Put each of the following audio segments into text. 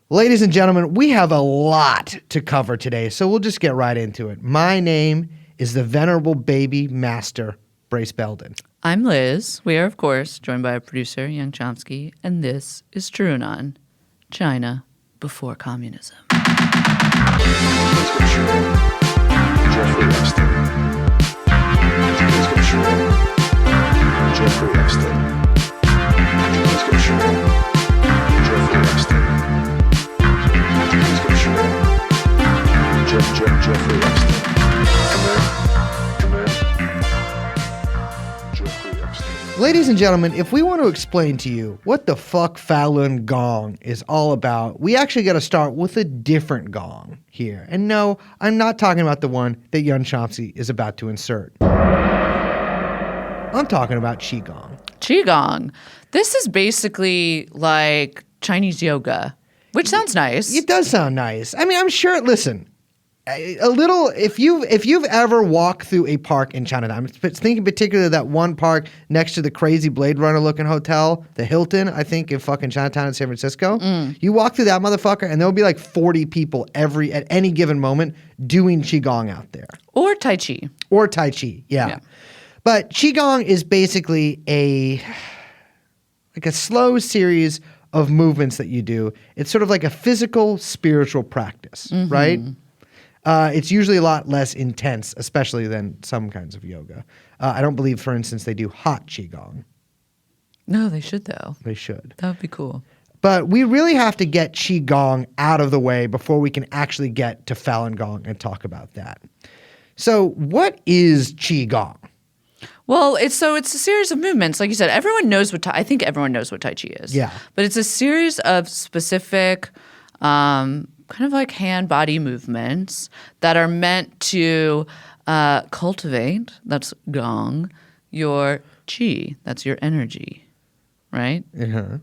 Ladies and gentlemen, we have a lot to cover today, so we'll just get right into it. My name is the Venerable Baby Master, Brace Belden. I'm Liz. We are, of course, joined by our producer, Young Chomsky, and this is TrueAnon, China before communism. Ladies and gentlemen, if we want to explain to you what the fuck Falun Gong is all about, we actually got to start with a different gong here. And no, I'm not talking about the one that Young Chomsky is about to insert. I'm talking about Qigong. Qigong. This is basically like Chinese yoga, which sounds nice. It does sound nice. I mean, I'm sure, listen, a little, if you've ever walked through a park in Chinatown, I'm thinking particularly that one park next to the crazy Blade Runner looking hotel, the Hilton, I think, in fucking Chinatown in San Francisco. You walk through that motherfucker and there'll be like 40 people at any given moment doing Qigong out there. Or Tai Chi. Or Tai Chi, yeah. But Qigong is basically a slow series of movements that you do. It's sort of like a physical, spiritual practice, right? It's usually a lot less intense, especially than some kinds of yoga. I don't believe, for instance, they do hot Qigong. No, they should, though. They should. That would be cool. But we really have to get Qigong out of the way before we can actually get to Falun Gong and talk about that. So what is Qigong? Well, it's a series of movements. Like you said, I think everyone knows what Tai Chi is. Yeah. But it's a series of specific kind of like hand-body movements that are meant to cultivate, that's gong, your qi, that's your energy, right? Uh-huh.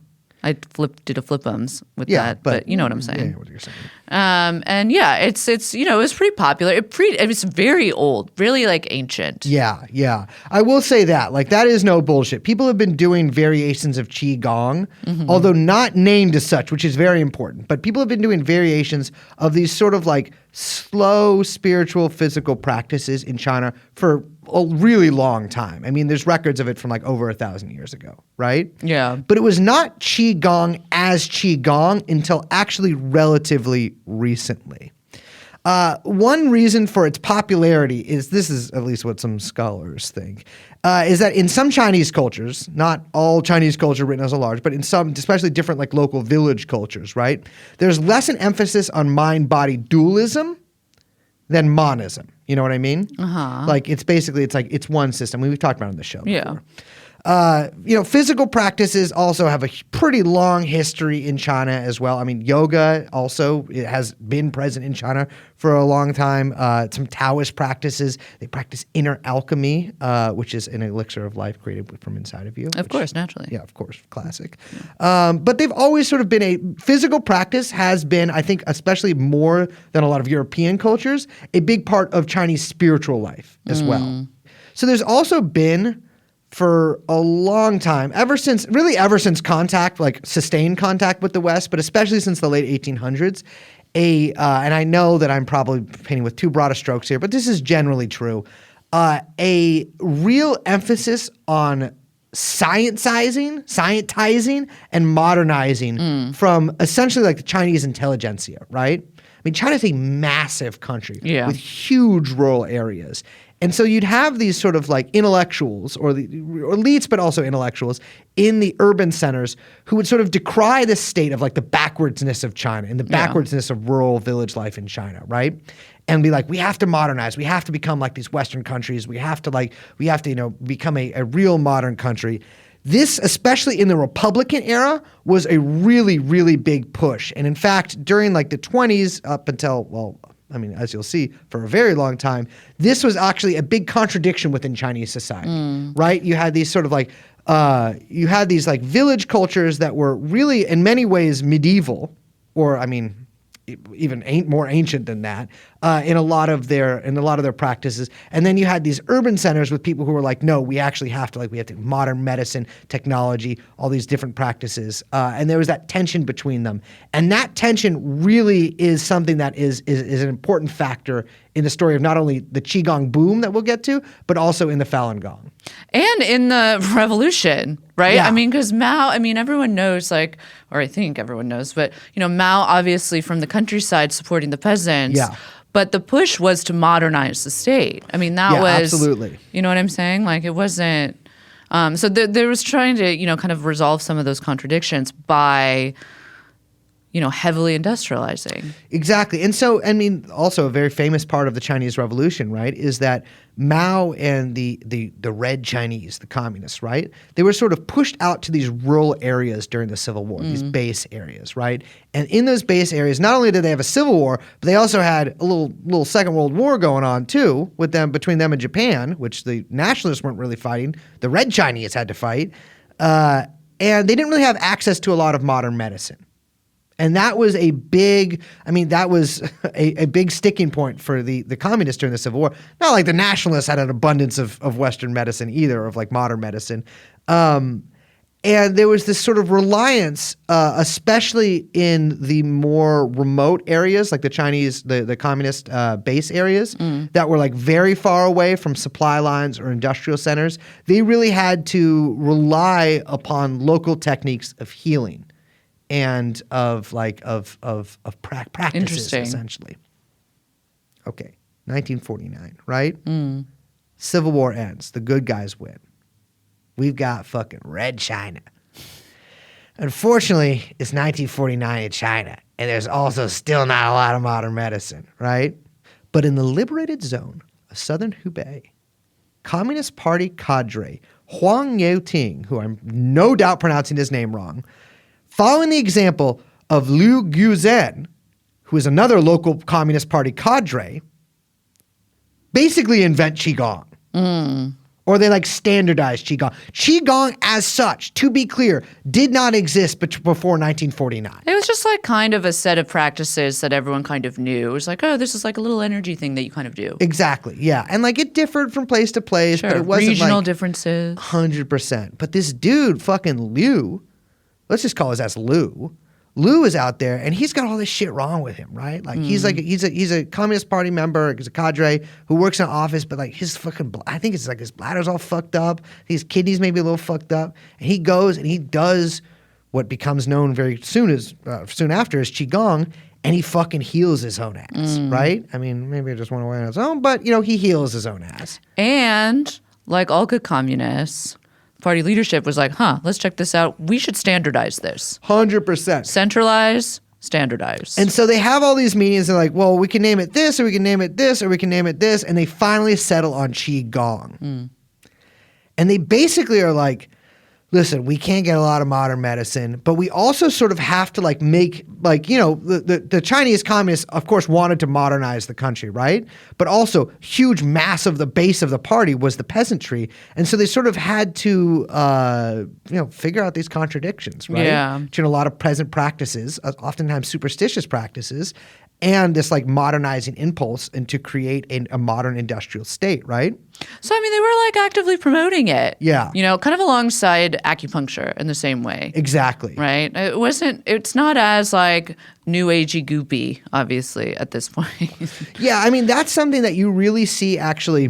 I did a flip-ums with that, but you know what I'm saying. Yeah, what you're saying. And yeah, it's it's pretty popular. It's very old, really like ancient. Yeah. I will say that. Like, that is no bullshit. People have been doing variations of Qigong, although not named as such, which is very important. But people have been doing variations of these sort of like slow spiritual physical practices in China for a really long time. I mean, there's records of it from like over 1,000 years ago, right? Yeah. But it was not Qigong as Qigong until actually relatively recently. One reason for its popularity this is at least what some scholars think, is that in some Chinese cultures, not all Chinese culture written as a large, but in some, especially different like local village cultures, right? There's less an emphasis on mind-body dualism than monism. You know what I mean? Like, it's one system. We've talked about it on the show before. Physical practices also have a pretty long history in China as well. I mean, yoga also, it has been present in China for a long time. Some Taoist practices. They practice inner alchemy, which is an elixir of life created from inside of you. Of course, naturally. Yeah, of course, classic. But they've always sort of been physical practice has been, I think, especially more than a lot of European cultures, a big part of Chinese spiritual life as well. So there's also been, for a long time, ever since contact, like sustained contact with the West, but especially since the late 1800s, and I know that I'm probably painting with too broad a strokes here, but this is generally true, a real emphasis on scientizing and modernizing from essentially like the Chinese intelligentsia, right? I mean, China's a massive country with huge rural areas. And so you'd have these sort of like intellectuals or elites, but also intellectuals in the urban centers who would sort of decry the state of like the backwardsness of China and the backwardsness of rural village life in China, right? And be like, we have to modernize. We have to become like these Western countries. We have to become a real modern country. This, especially in the Republican era, was a really, really big push. And in fact, during like the 20s up until, well, I mean, as you'll see, for a very long time, this was actually a big contradiction within Chinese society, right? You had these sort of like, village cultures that were really in many ways medieval, or I mean, even more ancient than that in a lot of their practices. And then you had these urban centers with people who were like, no, we actually have to modern medicine, technology, all these different practices. And there was that tension between them. And that tension really is something that is an important factor in the story of not only the Qigong boom that we'll get to, but also in the Falun Gong. And in the revolution, right? Yeah. I mean, because Mao, everyone knows, or I think everyone knows, but, Mao obviously from the countryside supporting the peasants. Yeah. But the push was to modernize the state. That was. Absolutely. You know what I'm saying? It wasn't. So there was trying to, kind of resolve some of those contradictions by heavily industrializing. Exactly. And so, also a very famous part of the Chinese Revolution, right, is that Mao and the Red Chinese, the communists, right, they were sort of pushed out to these rural areas during the Civil War, these base areas, right? And in those base areas, not only did they have a civil war, but they also had a little Second World War going on too, between them and Japan, which the nationalists weren't really fighting. The Red Chinese had to fight. And they didn't really have access to a lot of modern medicine. And that was a big sticking point for the communists during the Civil War. Not like the nationalists had an abundance of Western medicine either, of modern medicine. And there was this sort of reliance, especially in the more remote areas, like the Chinese, the communist base areas that were very far away from supply lines or industrial centers. They really had to rely upon local techniques of healing. And of practices, essentially. Okay, 1949, right? Civil War ends. The good guys win. We've got fucking Red China. Unfortunately, it's 1949 in China, and there's also still not a lot of modern medicine, right? But in the liberated zone of southern Hubei, Communist Party cadre Huang Yaoting, who I'm no doubt pronouncing his name wrong, following the example of Liu Guozhen, who is another local Communist Party cadre, basically invent Qigong. Or they standardize Qigong. Qigong as such, to be clear, did not exist before 1949. It was just kind of a set of practices that everyone kind of knew. It was this is a little energy thing that you kind of do. Exactly, yeah. And it differed from place to place, sure. but it wasn't regional differences. 100%. But this dude, fucking Liu, let's just call his ass Lou. Lou is out there, and he's got all this shit wrong with him, right? He's a Communist Party member, he's a cadre who works in an office, but his fucking, I think it's his bladder's all fucked up, his kidneys maybe a little fucked up, and he goes and he does what becomes known very soon after as Qigong, and he fucking heals his own ass, right? Maybe it just went away on its own, but he heals his own ass. And like all good communists, party leadership was let's check this out. We should standardize this. 100%. Centralize, standardize. And so they have all these meetings. They're well, we can name it this, or we can name it this, or we can name it this. And they finally settle on Qigong. And they basically are listen, we can't get a lot of modern medicine, but we also sort of have to make the Chinese communists, of course, wanted to modernize the country, right? But also huge mass of the base of the party was the peasantry. And so they sort of had to, figure out these contradictions, right? Yeah. Between a lot of peasant practices, oftentimes superstitious practices, and this modernizing impulse and to create a modern industrial state, right? So, they were actively promoting it. Yeah. Kind of alongside acupuncture in the same way. Exactly. Right? It's not as new agey goopy, obviously, at this point. Yeah, that's something that you really see actually.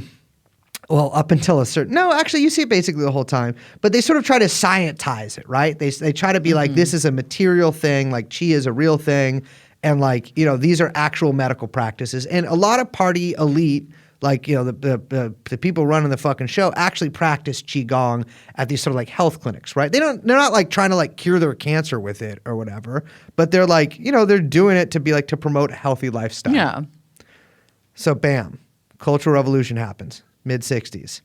Well, up until a certain... No, actually, you see it basically the whole time. But they sort of try to scientize it, right? They try to be this is a material thing, Qi is a real thing. And these are actual medical practices. And a lot of party elite, the people running the fucking show actually practice Qigong at these sort of health clinics, right? They're not trying to cure their cancer with it or whatever, but they're they're doing it to be to promote a healthy lifestyle. Yeah. So bam, Cultural Revolution happens, mid-60s.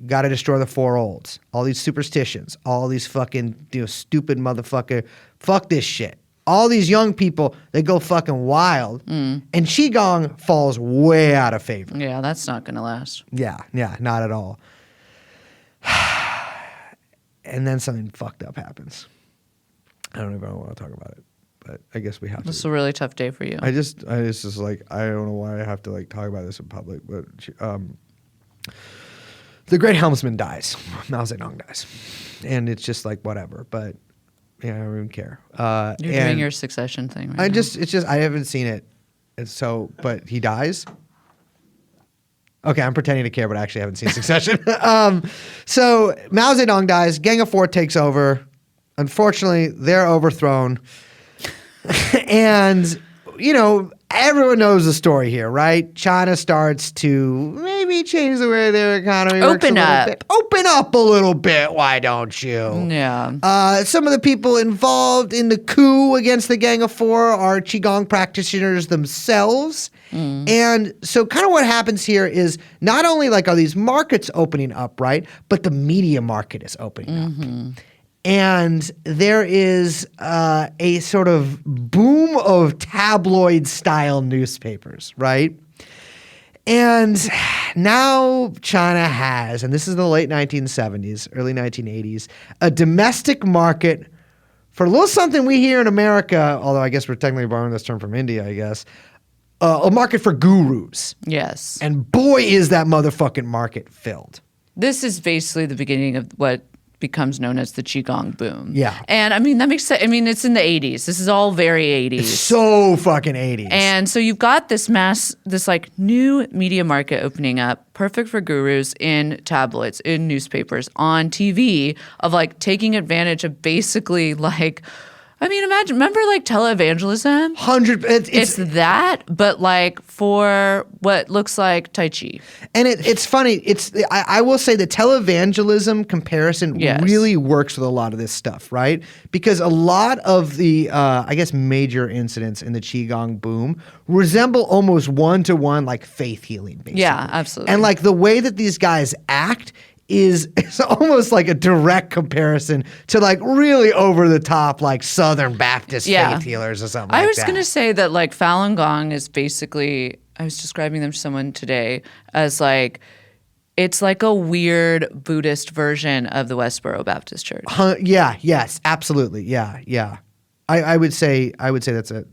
Got to destroy the four olds. All these superstitions, all these fucking stupid motherfucker, fuck this shit. All these young people, they go fucking wild. And Qigong falls way out of favor. Yeah, that's not going to last. Yeah, not at all. And then something fucked up happens. I don't even want to talk about it. but I guess we have This is to. a really tough day for you. I just like, I don't know why I have to like talk about this in public, but the great helmsman dies. Mao Zedong dies. And it's just like, whatever. But yeah, I don't even care. You're doing your Succession thing right now. it's just, I haven't seen it. And so, but he dies. Okay, I'm pretending to care, but I actually haven't seen Succession. So Mao Zedong dies. Gang of Four takes over. Unfortunately, they're overthrown. And, you know, everyone knows the story here, right? China starts to maybe change the way their economy works Open a little up. bit. Open up a little bit, why don't you? Yeah. Some of the people involved in the coup against the Gang of Four are Qigong practitioners themselves. And so kind of what happens here is not only like are these markets opening up, right, but the media market is opening up. And there is a sort of boom of tabloid-style newspapers, right? And now China has, and this is the late 1970s, early 1980s, a domestic market for a little something we hear in America, although I guess we're technically borrowing this term from India, I guess, a market for gurus. Yes. And boy, is that motherfucking market filled. This is basically the beginning of what becomes known as the Qigong boom. Yeah. And I mean, that makes sense. I mean, it's in the 80s. This is all very 80s. It's so fucking 80s. And so you've got this like new media market opening up, perfect for gurus in tabloids, in newspapers, on TV, of like taking advantage of basically like, I mean, remember like televangelism? 100. It's that, but like for what looks like Tai Chi. And it's funny. I will say the televangelism comparison really works with a lot of this stuff, right? Because a lot of the, I guess, major incidents in the Qigong boom resemble almost one-to-one like faith healing, basically. Yeah, absolutely. And like the way that these guys act is almost like a direct comparison to like really over the top like Southern Baptist faith healers or something like that. I was going to say that like Falun Gong is basically, I was describing them to someone today as like, it's like a weird Buddhist version of the Westboro Baptist Church. Yes, absolutely. Yeah. I would say that's a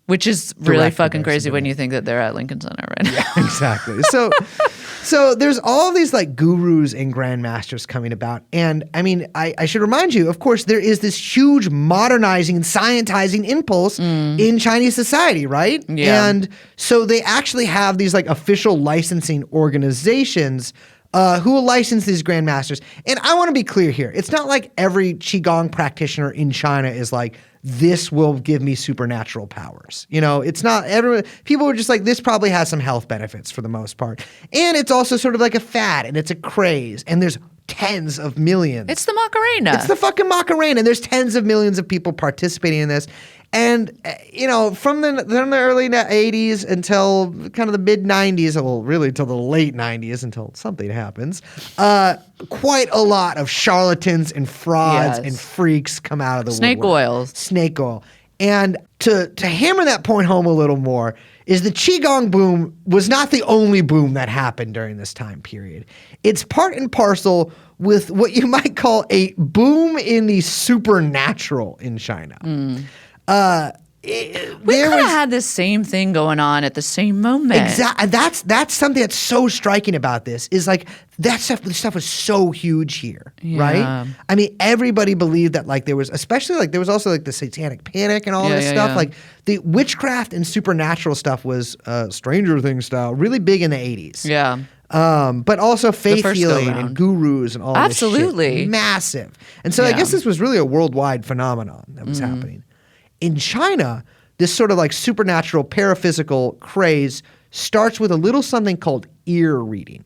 which is really direct fucking comparison crazy to when that. you think that they're at Lincoln Center right now. Yeah, exactly. So there's all these like gurus and grandmasters coming about. And I mean, I should remind you, of course, there is this huge modernizing and scientizing impulse in Chinese society, right? Yeah. And so they actually have these like official licensing organizations who will license these grandmasters. And I want to be clear here. It's not like every Qigong practitioner in China is like, this will give me supernatural powers. You know, it's not everyone. People are just like, this probably has some health benefits for the most part. And it's also sort of like a fad and it's a craze. And there's tens of millions. It's the Macarena. It's the fucking Macarena. And there's tens of millions of people participating in this. And, you know, from the early 80s until kind of the mid 90s, well, really till the late 90s until something happens, quite a lot of charlatans and frauds and freaks come out of the Snake woodwork. Snake oil. And to hammer that point home a little more is the Qigong boom was not the only boom that happened during this time period. It's part and parcel with what you might call a boom in the supernatural in China. We kind of had this same thing going on at the same moment. Exactly. That's something that's so striking about this is like this stuff was so huge here, right? I mean, everybody believed that like there was, especially like there was also like the satanic panic and all this stuff. Like the witchcraft and supernatural stuff was Stranger Things style, really big in the 80s. Yeah. But also faith healing and gurus and all this shit. Massive. And so I guess this was really a worldwide phenomenon that was happening. In China, this sort of like supernatural paraphysical craze starts with a little something called ear reading.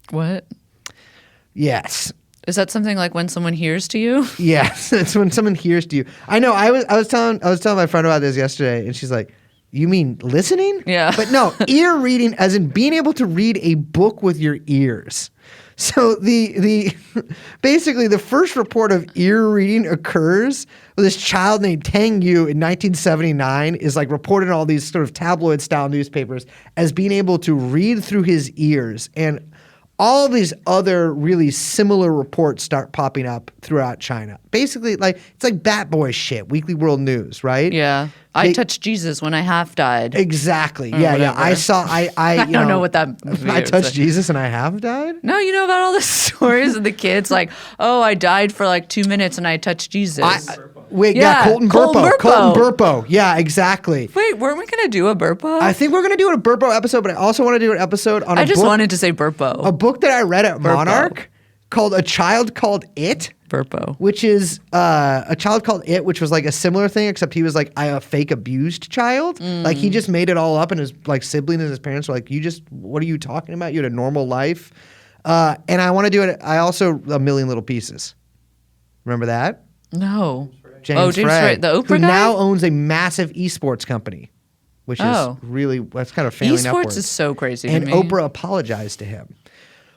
What? Yes. Is that something like when someone hears to you? Yes, it's when someone hears to you. I know. I was telling my friend about this yesterday, and she's like, "You mean listening?" Yeah. But no, ear reading, as in being able to read a book with your ears. So the basically the first report of ear reading occurs with this child named Tang Yu in 1979 is like reported in all these sort of tabloid style newspapers as being able to read through his ears. And all these other really similar reports start popping up throughout China. Basically, like it's like Bat Boy shit, Weekly World News, right? Yeah. I touched Jesus when I half died. Exactly. Or Yeah, whatever. yeah. I don't know what that movie I is. touched Jesus and I have died? No, you know about all the stories of the kids like, oh, I died for like 2 minutes and I touched Jesus. Colton Burpo. Yeah, exactly. Wait, weren't we gonna do a Burpo? I think we're going to do a Burpo episode, but I also want to do an episode on I just wanted to say Burpo. a book that I read at Monarch called A Child Called It. Burpo. Which is A Child Called It, which was like a similar thing, except he was like a fake abused child. Like he just made it all up, and his like sibling and his parents were like, what are you talking about? You had a normal life. And I want to do it. I also A Million Little Pieces. Remember that? No. James Frey, the Oprah who guy? now owns a massive esports company, which is really, that's kind of failing Esports upwards. is so crazy And to me. Oprah apologized to him.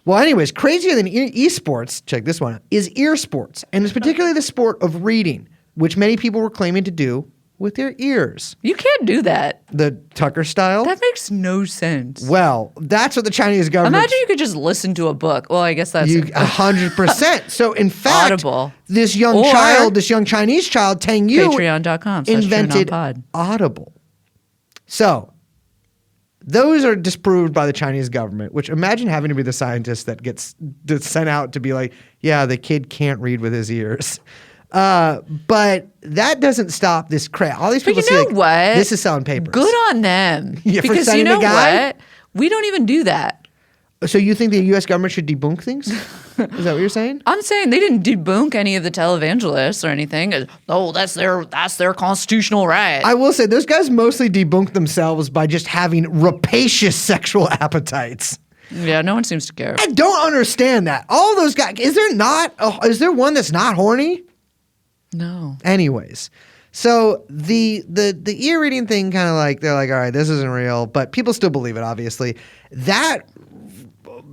Well, anyways, crazier than esports, check this one out, is ear sports. And it's particularly the sport of reading, which many people were claiming to do with their ears. You can't do that. The Tucker style? That makes no sense. Well, that's what the Chinese government... Imagine you could just listen to a book. Well, I guess that's... 100%. So, in fact, Audible. this young Chinese child, Tang Yu, invented Patreon.com/TrueAnon Audible. So, those are disproved by the Chinese government, which imagine having to be the scientist that's sent out to be like, yeah, the kid can't read with his ears. But that doesn't stop this crap. All these people But you know what? This is selling papers. Good on them. Yeah, for because sending you know the guy? what? We don't even do that. So you think the U.S. government should debunk things? Is that what you're saying? I'm saying they didn't debunk any of the televangelists or anything. Oh, that's their constitutional right. I will say those guys mostly debunk themselves by just having rapacious sexual appetites. Yeah, no one seems to care. I don't understand that. All those guys, is there one that's not horny? No. Anyways, so the ear reading thing kind of like, they're like, all right, this isn't real, but people still believe it, obviously. That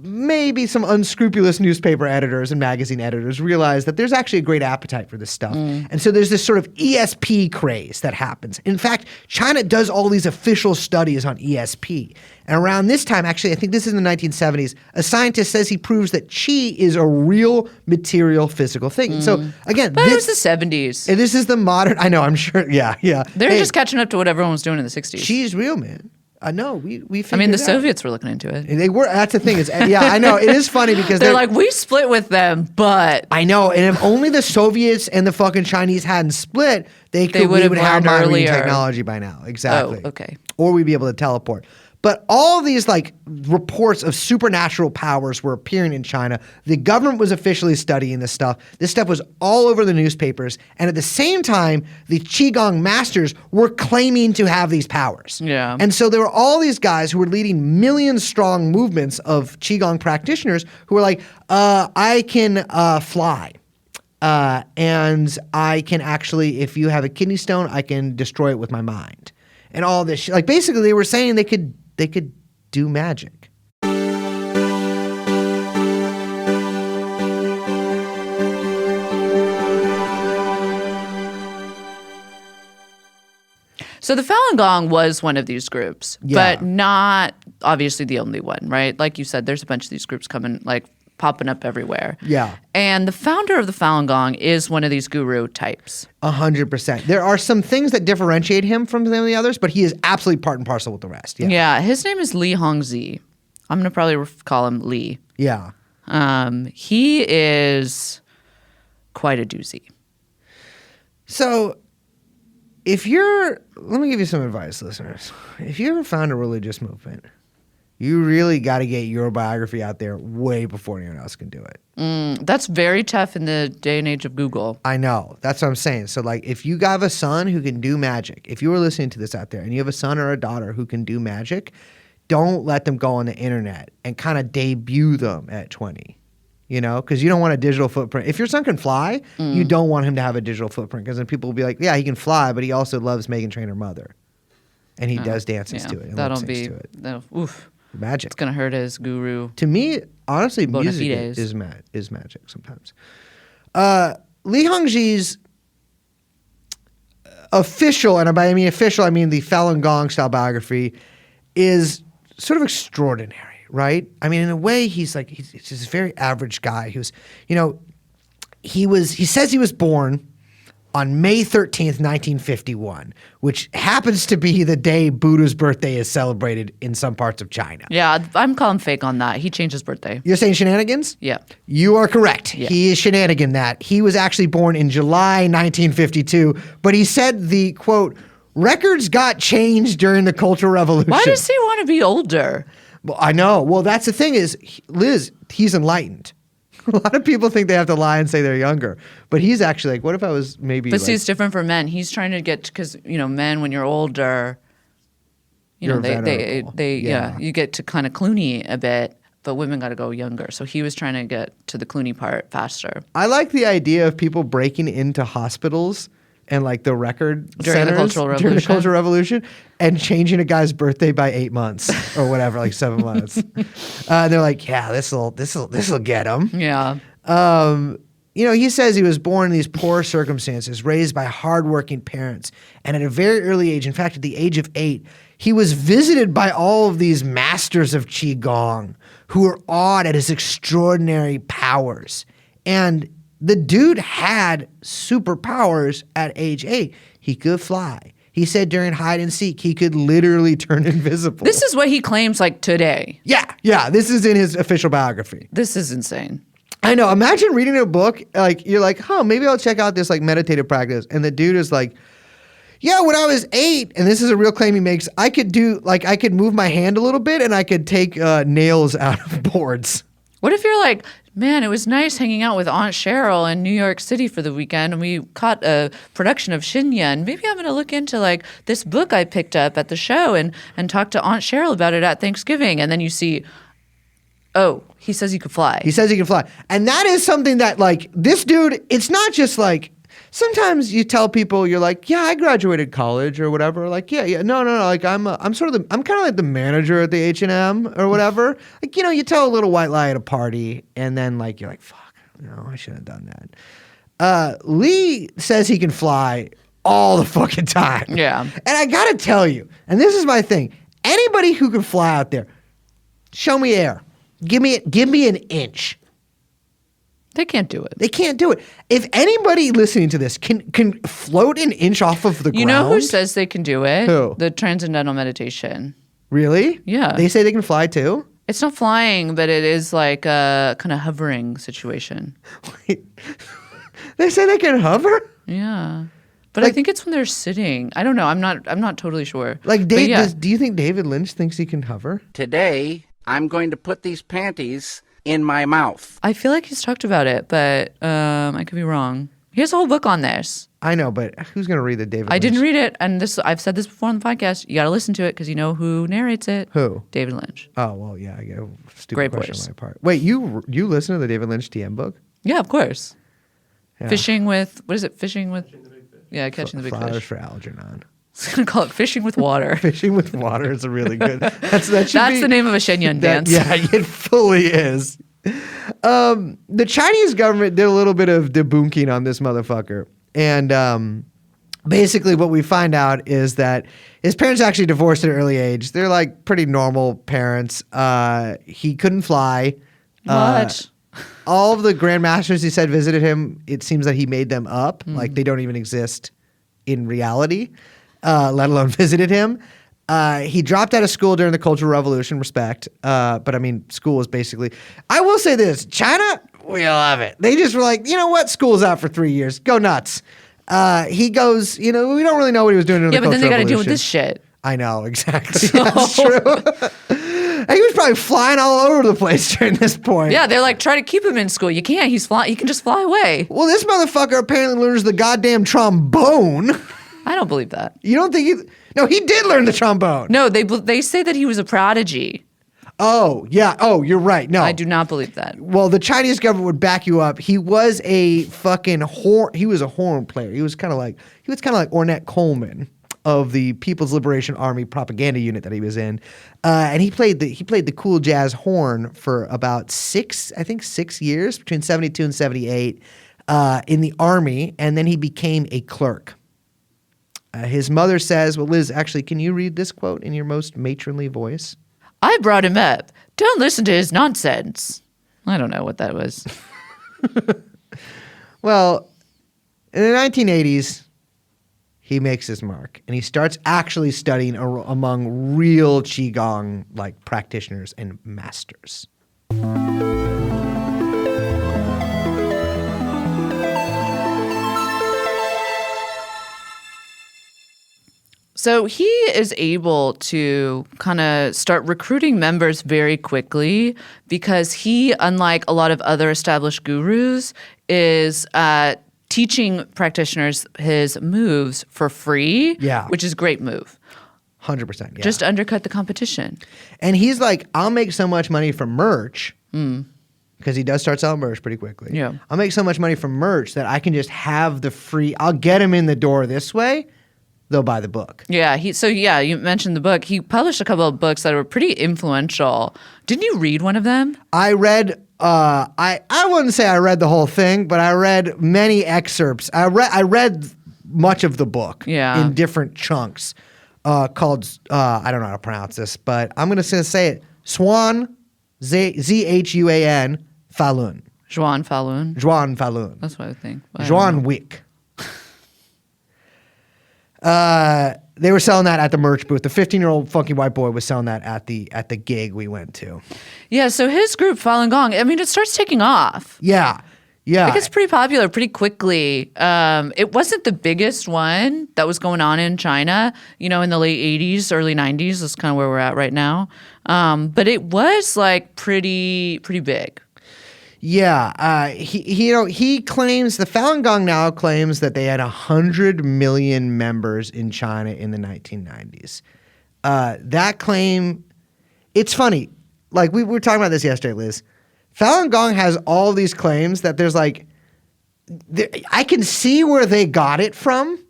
maybe some unscrupulous newspaper editors and magazine editors realize that there's actually a great appetite for this stuff. And so there's this sort of ESP craze that happens. In fact, China does all these official studies on ESP. And around this time, actually, I think this is in the 1970s, a scientist says he proves that qi is a real material physical thing. So again, But it was the 70s. this is the modern, I know, I'm sure, yeah. They're just catching up to what everyone was doing in the 60s. Qi's real, man. I know, we figured I mean, the it out. Soviets were looking into it. They were. That's the thing. I know. It is funny because They're like, we split with them, but I know. And if only the Soviets and the fucking Chinese hadn't split, we would have mind reading technology by now. Exactly. Oh, okay. Or we'd be able to teleport. But all these like reports of supernatural powers were appearing in China. The government was officially studying this stuff. This stuff was all over the newspapers. And at the same time, the Qigong masters were claiming to have these powers. Yeah. And so there were all these guys who were leading million-strong movements of Qigong practitioners who were like, I can fly. And I can actually, if you have a kidney stone, I can destroy it with my mind. And all this shit. Like basically they were saying they could do magic. So the Falun Gong was one of these groups, Yeah. but not obviously the only one, right? Like you said, there's a bunch of these groups popping up everywhere. Yeah. And the founder of the Falun Gong is one of these guru types. 100%. There are some things that differentiate him from some of the others, but he is absolutely part and parcel with the rest. Yeah. Yeah, his name is Hongzi. I'm going to probably call him Li. Yeah. He is quite a doozy. So let me give you some advice, listeners. If you ever found a religious movement, you really got to get your biography out there way before anyone else can do it. That's very tough in the day and age of Google. I know. That's what I'm saying. So, like, if you have a son who can do magic, if you are listening to this out there and you have a son or a daughter who can do magic, don't let them go on the internet and kind of debut them at 20. You know, because you don't want a digital footprint. If your son can fly, you don't want him to have a digital footprint because then people will be like, yeah, he can fly, but he also loves Meghan Trainor Mother. And he does dances to it. And That'll lip be, syncs to it. Oof. Magic. It's going to hurt his guru. To me, honestly, Bona music fides. is magic sometimes. Li Hongji's official, and by I mean official, I mean the Falun Gong style biography, is sort of extraordinary. right? I mean, in a way, he's just a very average guy who's, he says he was born on May 13th, 1951, which happens to be the day Buddha's birthday is celebrated in some parts of China. Yeah, I'm calling fake on that. He changed his birthday. You're saying shenanigans? Yeah. You are correct. Yeah. He is shenanigan that. He was actually born in July 1952, but he said the, quote, records got changed during the Cultural Revolution. Why does he want to be older? Well, I know. Well, that's the thing is, Liz, he's enlightened. A lot of people think they have to lie and say they're younger, but he's actually like, what if I was maybe? But see, it's different for men. He's trying to get because men when you're older, You're they venerable. you get to kind of Clooney a bit, but women got to go younger. So he was trying to get to the Clooney part faster. I like the idea of people breaking into hospitals and like the record During the centers during the Cultural Cultural Revolution and changing a guy's birthday by 8 months or whatever, like 7 months. And they're like, yeah, this'll get him. Yeah. He says he was born in these poor circumstances, raised by hardworking parents, and at a very early age, in fact, at the age of 8, he was visited by all of these masters of Qigong who were awed at his extraordinary powers. And the dude had superpowers at age 8. He could fly. He said during hide and seek, he could literally turn invisible. This is what he claims like today. Yeah. This is in his official biography. This is insane. I know. Imagine reading a book, like you're like, maybe I'll check out this like meditative practice. And the dude is like, yeah, when I was 8, and this is a real claim he makes, I could move my hand a little bit and I could take nails out of boards. What if you're like, man, it was nice hanging out with Aunt Cheryl in New York City for the weekend, and we caught a production of Xinyan. Maybe I'm going to look into like this book I picked up at the show and talk to Aunt Cheryl about it at Thanksgiving. And then you see, oh, he says he could fly. He says he can fly. And that is something that like this dude, it's not just like, sometimes you tell people you're like, yeah, I graduated college or whatever. Like, yeah, no. Like, I'm kind of like the manager at the H&M or whatever. Like, you tell a little white lie at a party, and then like you're like, fuck, no, I shouldn't have done that. Lee says he can fly all the fucking time. Yeah. And I gotta tell you, and this is my thing, anybody who can fly out there, show me air. Give me an inch. They can't do it. They can't do it. If anybody listening to this can float an inch off of the ground. You know who says they can do it? Who? The Transcendental Meditation. Really? Yeah. They say they can fly too? It's not flying, but it is like a kind of hovering situation. Wait. They say they can hover? Yeah. But I think it's when they're sitting. I don't know. I'm not totally sure. Like, But yeah. do you think David Lynch thinks he can hover? Today, I'm going to put these panties in my mouth. I feel like he's talked about it, but I could be wrong. He has a whole book on this. I know, but who's going to read the David I Lynch? didn't read it, and I've said this before on the podcast. You got to listen to it because you know who narrates it. Who? David Lynch. Oh, well, yeah. I get a stupid Great question voice. on my part. Wait, you listen to the David Lynch TM book? Yeah, of course. Yeah. Fishing with, what is it? Fishing with, yeah, catching the big Flowers fish. for Algernon. I was going to call it Fishing with Water. Fishing with water is a really good. That's the name of a Shenyang dance. Yeah, it fully is. The Chinese government did a little bit of debunking on this motherfucker. And basically what we find out is that his parents actually divorced at an early age. They're like pretty normal parents. He couldn't fly. What? All of the grandmasters he said visited him, it seems that he made them up. Like they don't even exist in reality, let alone visited him. He dropped out of school during the Cultural Revolution, respect. But I mean, school is basically, I will say this, China, we love it. They just were like, you know what? School's out for 3 years. Go nuts. He goes, we don't really know what he was doing during the Yeah, but Cultural then they got to Revolution. deal with this shit. I know, exactly. That's true. He was probably flying all over the place during this point. Yeah, they're like, try to keep him in school. You can't. He can just fly away. Well, this motherfucker apparently learns the goddamn trombone. I don't believe that. You don't think No, he did learn the trombone. No, they say that he was a prodigy. Oh, yeah. Oh, you're right. No. I do not believe that. Well, the Chinese government would back you up. He was a fucking horn. He was a horn player. He was kind of like Ornette Coleman of the People's Liberation Army propaganda unit that he was in, and he played the cool jazz horn for about 6 years between 72 and 78 in the army, and then he became a clerk. His mother says, well, Liz, actually, can you read this quote in your most matronly voice? I brought him up. Don't listen to his nonsense. I don't know what that was. Well, in the 1980s, he makes his mark, and he starts actually studying among real Qigong like practitioners and masters. So he is able to kind of start recruiting members very quickly because he, unlike a lot of other established gurus, is teaching practitioners his moves for free, which is a great move. 100%. Yeah. Just to undercut the competition. And he's like, I'll make so much money from merch, because he does start selling merch pretty quickly. Yeah. I'll make so much money from merch that I can just have the free, I'll get him in the door this way. They'll buy the book. Yeah. You mentioned the book. He published a couple of books that were pretty influential. Didn't you read one of them? I read, I wouldn't say I read the whole thing, but I read many excerpts. I read much of the book in different chunks called, I don't know how to pronounce this, but I'm going to say it. Zhuan, Z-H-U-A-N, Falun. Zhuan Falun. Zhuan Falun. That's what I think. Zhuan Wick. They were selling that at the merch booth. The 15-year-old funky white boy was selling that at the gig we went to. Yeah, so his group, Falun Gong, I mean, it starts taking off. Yeah. Yeah. It gets pretty popular pretty quickly. It wasn't the biggest one that was going on in China, in the late 80s, early 90s. That's kind of where we're at right now. But it was like pretty big. Yeah, he claims, the Falun Gong now claims that they had 100 million members in China in the 1990s. That claim, it's funny. Like we were talking about this yesterday, Liz. Falun Gong has all these claims that there's like, I can see where they got it from,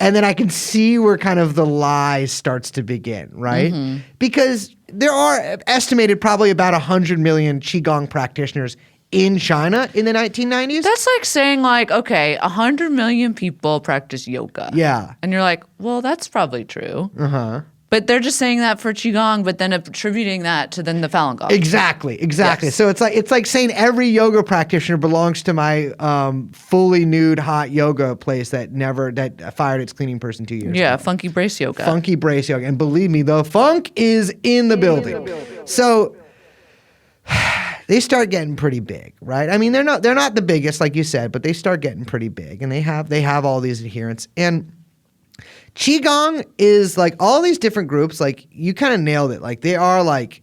and then I can see where kind of the lie starts to begin, right? Mm-hmm. Because there are estimated probably about 100 million Qigong practitioners in China in the 1990s. That's like saying okay, 100 million people practice yoga. Yeah. And you're like, well, that's probably true. Uh-huh. But they're just saying that for Qigong, but then attributing that to then the Falun Gong. Exactly. Yes. So it's like saying every yoga practitioner belongs to my fully nude hot yoga place that fired its cleaning person 2 years ago. Yeah, Funky Brace Yoga. Funky Brace Yoga. And believe me, the funk is in the building. So they start getting pretty big, right? I mean, they're not the biggest, like you said, but they start getting pretty big, and they have all these adherents. And Qigong is like all these different groups. Like you kind of nailed it. Like they are like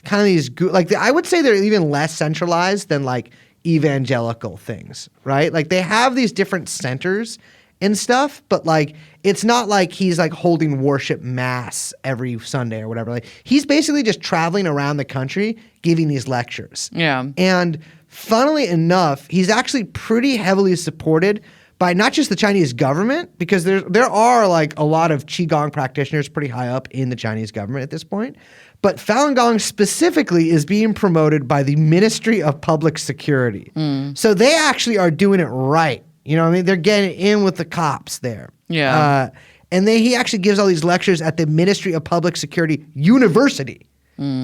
kind of these I would say they're even less centralized than like evangelical things, right? Like they have these different centers and stuff, but like it's not like he's like holding worship mass every Sunday or whatever. Like he's basically just traveling around the country giving these lectures. Yeah. And funnily enough, he's actually pretty heavily supported by not just the Chinese government, because there are like a lot of Qigong practitioners pretty high up in the Chinese government at this point, but Falun Gong specifically is being promoted by the Ministry of Public Security. So they actually are doing it right. You know what I mean? They're getting in with the cops there. Yeah. And he actually gives all these lectures at the Ministry of Public Security University.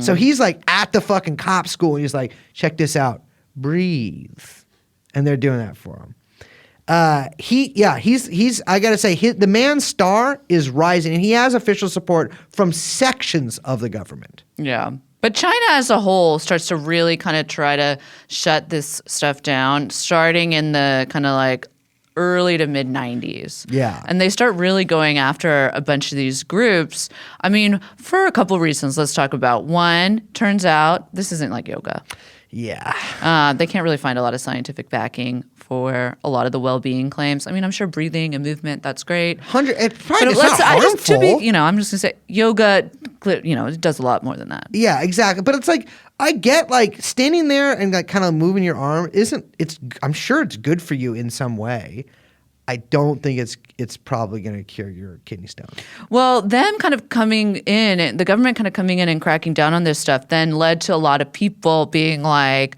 So he's like at the fucking cop school, and he's like, check this out, breathe. And they're doing that for him. He's I gotta say, the man's star is rising, and he has official support from sections of the government. Yeah. But China as a whole starts to really kind of try to shut this stuff down, starting in the kind of like early to mid 90s. Yeah. And they start really going after a bunch of these groups. I mean, for a couple reasons, let's talk about. One, turns out this isn't like yoga. Yeah. They can't really find a lot of scientific backing for a lot of the well-being claims. I mean, I'm sure breathing and movement, that's great. It's not harmful. I'm just going to say yoga, it does a lot more than that. Yeah, exactly. But it's like, I get like standing there and like kind of moving your arm I'm sure it's good for you in some way. I don't think it's probably going to cure your kidney stone. Well, them kind of coming in, the government kind of coming in and cracking down on this stuff then led to a lot of people being like,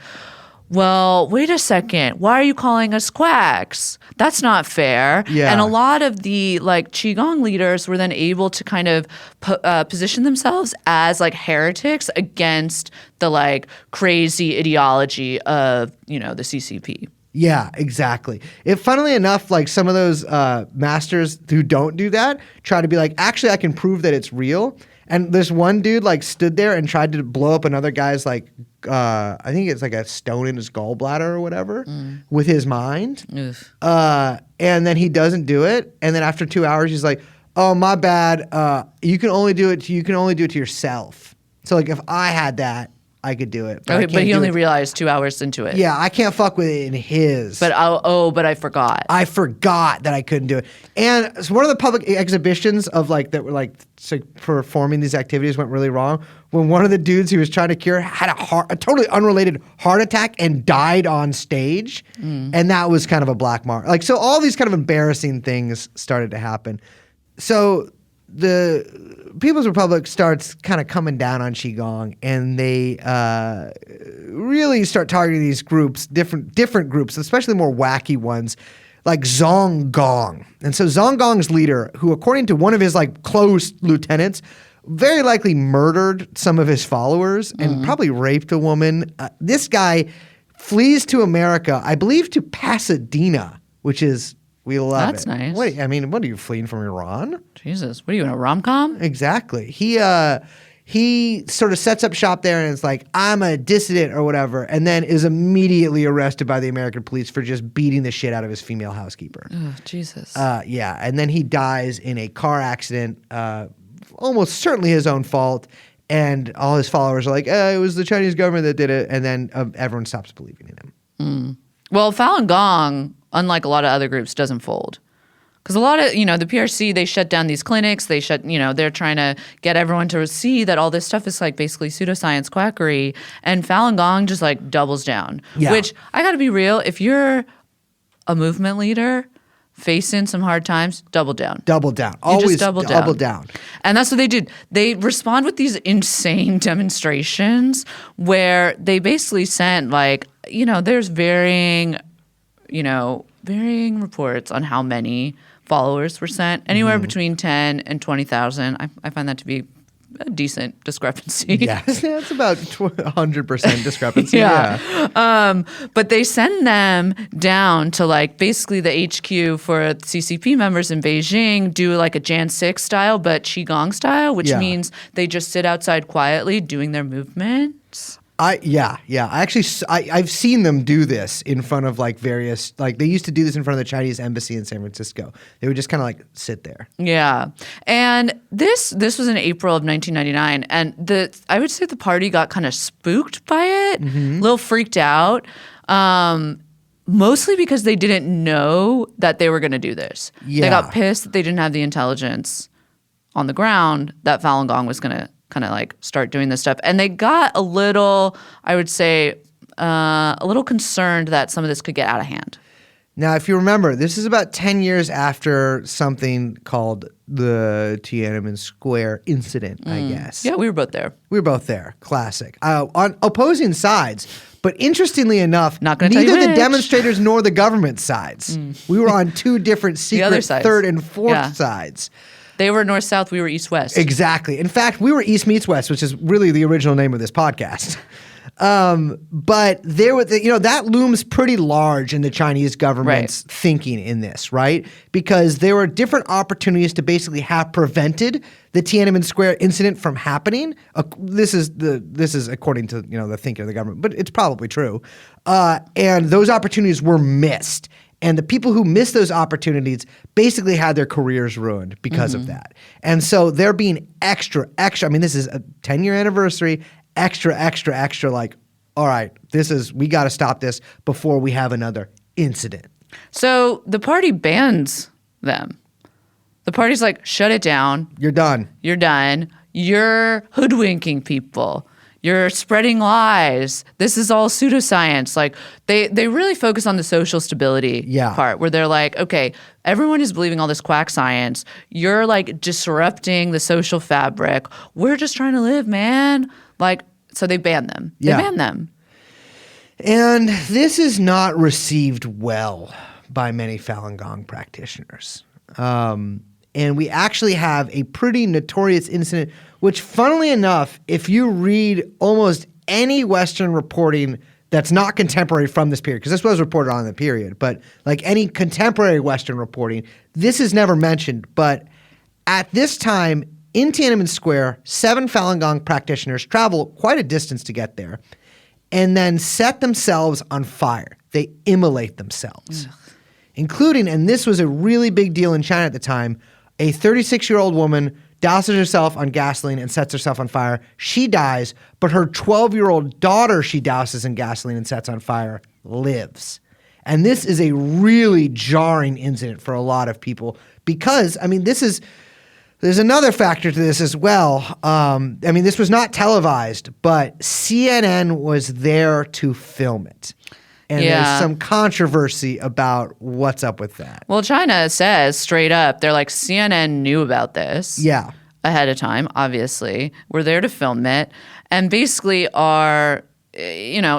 well, wait a second. Why are you calling us quacks? That's not fair. Yeah. And a lot of the like Qigong leaders were then able to kind of position themselves as like heretics against the like crazy ideology of, the CCP. Yeah, exactly. Funnily enough, like some of those masters who don't do that try to be like, actually, I can prove that it's real. And this one dude like stood there and tried to blow up another guy's like, I think it's like a stone in his gallbladder or whatever with his mind. And then he doesn't do it. And then after 2 hours, he's like, oh, my bad. You can only do it to yourself. So like if I had that, I could do it. But he only realized 2 hours into it. Yeah, I can't fuck with it in his. But I forgot. I forgot that I couldn't do it. And so one of the public exhibitions of like that were like performing these activities went really wrong when one of the dudes he was trying to cure had a totally unrelated heart attack and died on stage. And that was kind of a black mark. Like, so all these kind of embarrassing things started to happen. So the People's Republic starts kind of coming down on Qigong, and they really start targeting these groups, different groups, especially more wacky ones, like Zong Gong. And so Zong Gong's leader, who according to one of his like close lieutenants, very likely murdered some of his followers and probably raped a woman. This guy flees to America, I believe to Pasadena, which is, we love That's it. nice. What are you fleeing from Iran? Jesus, what are you in a rom-com? Exactly. He sort of sets up shop there and it's like, I'm a dissident or whatever, and then is immediately arrested by the American police for just beating the shit out of his female housekeeper. Oh, Jesus. Yeah, and then he dies in a car accident, almost certainly his own fault, and all his followers are like, it was the Chinese government that did it, and then everyone stops believing in him. Well, Falun Gong, unlike a lot of other groups, doesn't fold. Because a lot of, the PRC, they shut down these clinics. They're trying to get everyone to see that all this stuff is like basically pseudoscience quackery. And Falun Gong just like doubles down. Yeah. Which, I got to be real, if you're a movement leader facing some hard times, double down. Double down. You Always just double down. And that's what they did. They respond with these insane demonstrations where they basically sent like, there's varying reports on how many followers were sent, anywhere between 10 and 20,000. I find that to be a decent discrepancy. Yes, that's about 100% discrepancy. But they send them down to like basically the HQ for CCP members in Beijing, do like a Jan 6 style, but Qigong style, which means they just sit outside quietly doing their movements. I've seen them do this in front of like various, like they used to do this in front of the Chinese embassy in San Francisco. They would just kind of like sit there. Yeah. And this was in April of 1999. And I would say the party got kind of spooked by it, a little freaked out, mostly because they didn't know that they were going to do this. Yeah. They got pissed that they didn't have the intelligence on the ground that Falun Gong was going to kind of like start doing this stuff. And they got a little, I would say, a little concerned that some of this could get out of hand. Now, if you remember, this is about 10 years after something called the Tiananmen Square incident, I guess. Yeah, we were both there. We were both there. Classic. On opposing sides. But interestingly enough, Not gonna tell you neither the which. demonstrators nor the government sides. We were on two different secret other sides. third and fourth sides. They were north-south, we were east-west. Exactly. In fact, we were East meets West, which is really the original name of this podcast. But there was, that looms pretty large in the Chinese government's thinking in this, right? Because there were different opportunities to basically have prevented the Tiananmen Square incident from happening. This is according to the thinking of the government, but it's probably true. And those opportunities were missed. And the people who missed those opportunities basically had their careers ruined because of that. And so they're being extra. I mean, this is a 10-year anniversary, extra like, all right, we got to stop this before we have another incident. So the party bans them. The party's like, shut it down. You're done. You're done. You're hoodwinking people. You're spreading lies. This is all pseudoscience. Like they really focus on the social stability part where they're like, okay, everyone is believing all this quack science. You're like disrupting the social fabric. We're just trying to live, man. Like, so they ban them. They ban them. And this is not received well by many Falun Gong practitioners. And we actually have a pretty notorious incident, which, funnily enough, if you read almost any Western reporting that's not contemporary from this period, because this was reported on in the period, but like any contemporary Western reporting, this is never mentioned. But at this time, in Tiananmen Square, 7 Falun Gong practitioners travel quite a distance to get there and then set themselves on fire. They immolate themselves, including, and this was a really big deal in China at the time, a 36-year-old woman douses herself on gasoline and sets herself on fire. She dies, but her 12-year-old daughter she douses in gasoline and sets on fire lives. And this is a really jarring incident for a lot of people because, I mean, there's another factor to this as well. I mean, this was not televised, but CNN was there to film it. And there's some controversy about what's up with that. Well, China says straight up, they're like, CNN knew about this ahead of time, obviously. We're there to film it. And basically are,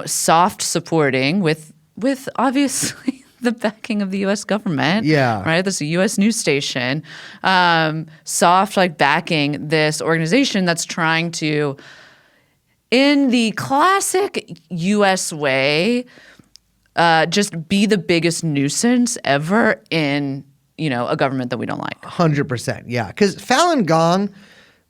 soft supporting with obviously the backing of the U.S. government. Yeah. Right? This is a U.S. news station. Soft, like, backing this organization that's trying to, in the classic U.S. way, just be the biggest nuisance ever in, a government that we don't like. 100%, yeah. Because Falun Gong,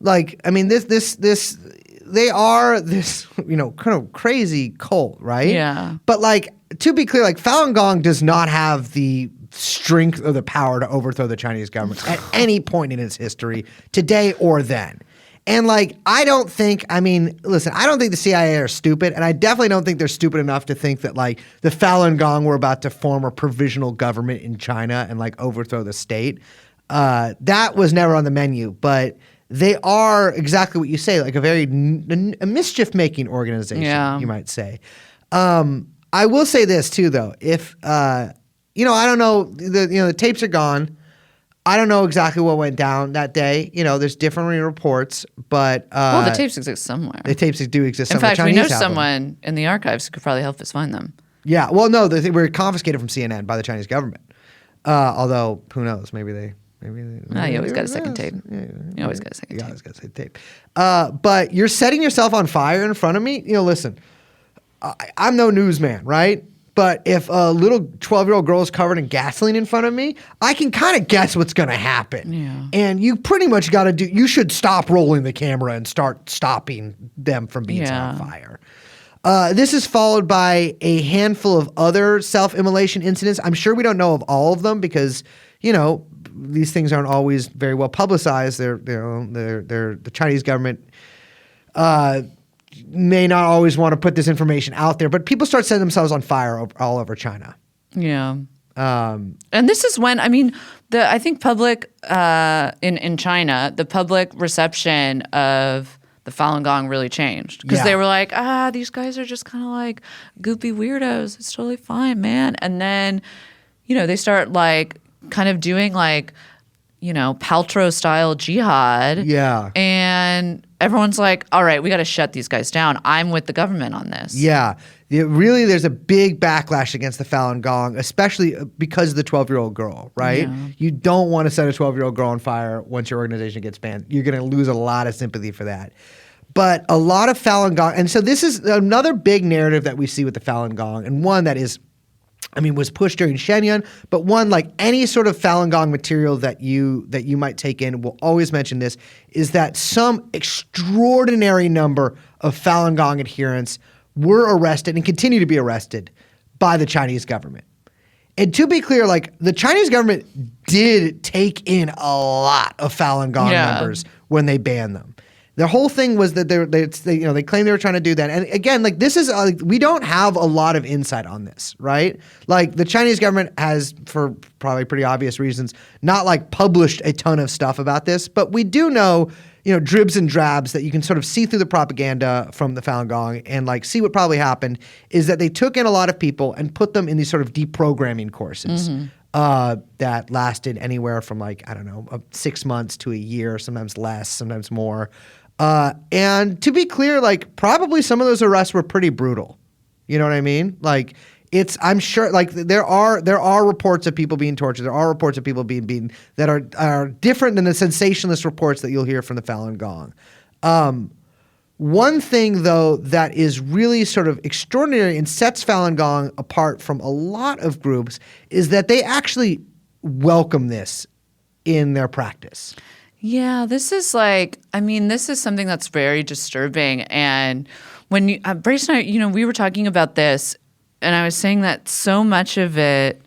like, I mean, they are this, kind of crazy cult, right? Yeah. But, like, to be clear, like, Falun Gong does not have the strength or the power to overthrow the Chinese government at any point in its history, today or then. And, like, I don't think the CIA are stupid, and I definitely don't think they're stupid enough to think that, like, the Falun Gong were about to form a provisional government in China and, like, overthrow the state. That was never on the menu, but they are exactly what you say, like a very a mischief-making organization, you might say. I will say this, too, though. If, I don't know, the tapes are gone. I don't know exactly what went down that day. There's different reports, but well, the tapes exist somewhere. The tapes do exist. In fact, we Chinese know someone in the archives who could probably help us find them. Yeah. Well, no, they were confiscated from CNN by the Chinese government. Although, who knows? Maybe they. You always got a second tape. You always got a second tape. You always got a second tape. But you're setting yourself on fire in front of me. Listen, I'm no newsman, right? But if a little 12-year-old girl is covered in gasoline in front of me, I can kind of guess what's going to happen. Yeah. And you pretty much got to you should stop rolling the camera and start stopping them from being set on fire. This is followed by a handful of other self-immolation incidents. I'm sure we don't know of all of them because, these things aren't always very well publicized. They're the Chinese government may not always want to put this information out there, but people start setting themselves on fire all over China. Yeah. And this is when, I think public, in China, the public reception of the Falun Gong really changed. Because they were like, these guys are just kind of like goopy weirdos. It's totally fine, man. And then, they start like kind of doing like, Paltrow-style jihad. Yeah. And everyone's like, all right, we got to shut these guys down. I'm with the government on this. Yeah. Really, there's a big backlash against the Falun Gong, especially because of the 12-year-old girl, right? Yeah. You don't want to set a 12-year-old girl on fire once your organization gets banned. You're going to lose a lot of sympathy for that. But a lot of Falun Gong, and so this is another big narrative that we see with the Falun Gong, and one that is was pushed during Shenyang, but one, like any sort of Falun Gong material that you might take in, will always mention this, is that some extraordinary number of Falun Gong adherents were arrested and continue to be arrested by the Chinese government. And to be clear, like the Chinese government did take in a lot of Falun Gong members when they banned them. The whole thing was that they claimed they were trying to do that. And again, like this is we don't have a lot of insight on this, right? Like the Chinese government has, for probably pretty obvious reasons, not like published a ton of stuff about this, but we do know, dribs and drabs that you can sort of see through the propaganda from the Falun Gong and like see what probably happened is that they took in a lot of people and put them in these sort of deprogramming courses. That lasted anywhere from 6 months to a year, sometimes less, sometimes more. And to be clear, like probably some of those arrests were pretty brutal. You know what I mean? Like I'm sure like there are reports of people being tortured. There are reports of people being beaten that are different than the sensationalist reports that you'll hear from the Falun Gong. One thing, though, that is really sort of extraordinary and sets Falun Gong apart from a lot of groups is that they actually welcome this in their practice. Yeah, this is something that's very disturbing. And when Brace and I, we were talking about this, and I was saying that so much of it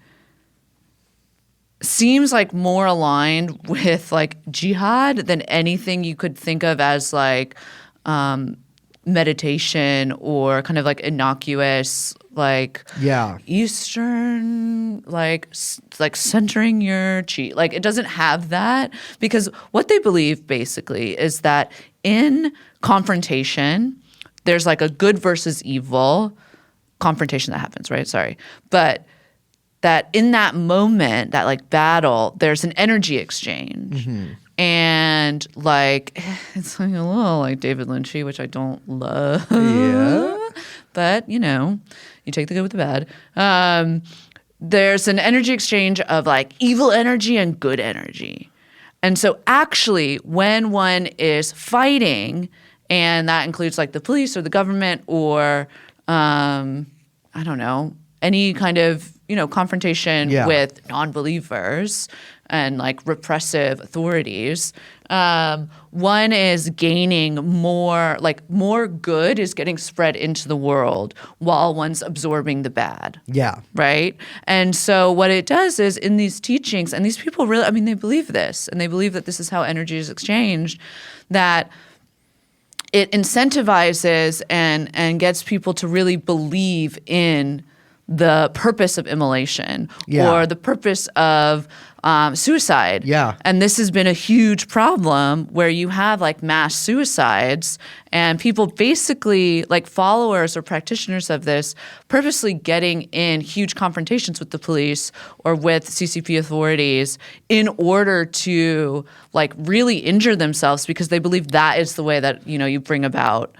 seems like more aligned with like jihad than anything you could think of as like meditation or kind of like innocuous, like Eastern, like centering your chi. Like it doesn't have that, because what they believe basically is that in confrontation, there's like a good versus evil confrontation that happens, right? Sorry. But that in that moment, that like battle, there's an energy exchange. Mm-hmm. And like it's like a little like David Lynchy, which I don't love. Yeah. But you take the good with the bad. There's an energy exchange of like evil energy and good energy. And so actually when one is fighting, and that includes like the police or the government or I don't know, any kind of confrontation with non-believers and like repressive authorities, one is gaining more good is getting spread into the world while one's absorbing the bad. Yeah. Right? And so what it does is in these teachings, and these people really, they believe this, and they believe that this is how energy is exchanged, that it incentivizes and gets people to really believe in the purpose of immolation or the purpose of suicide. Yeah. And this has been a huge problem where you have like mass suicides and people basically like followers or practitioners of this purposely getting in huge confrontations with the police or with CCP authorities in order to like really injure themselves because they believe that is the way that, you bring about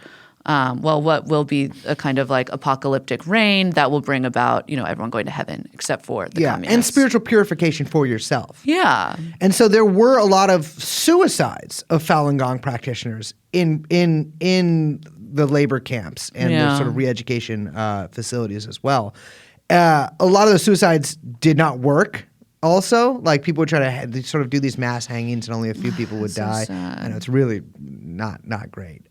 what will be a kind of like apocalyptic reign that will bring about, everyone going to heaven except for the communists. And spiritual purification for yourself. Yeah. And so there were a lot of suicides of Falun Gong practitioners in the labor camps and the sort of re-education facilities as well. A lot of those suicides did not work. Also, like people would try to sort of do these mass hangings and only a few people would die. Sad. I know it's really not great.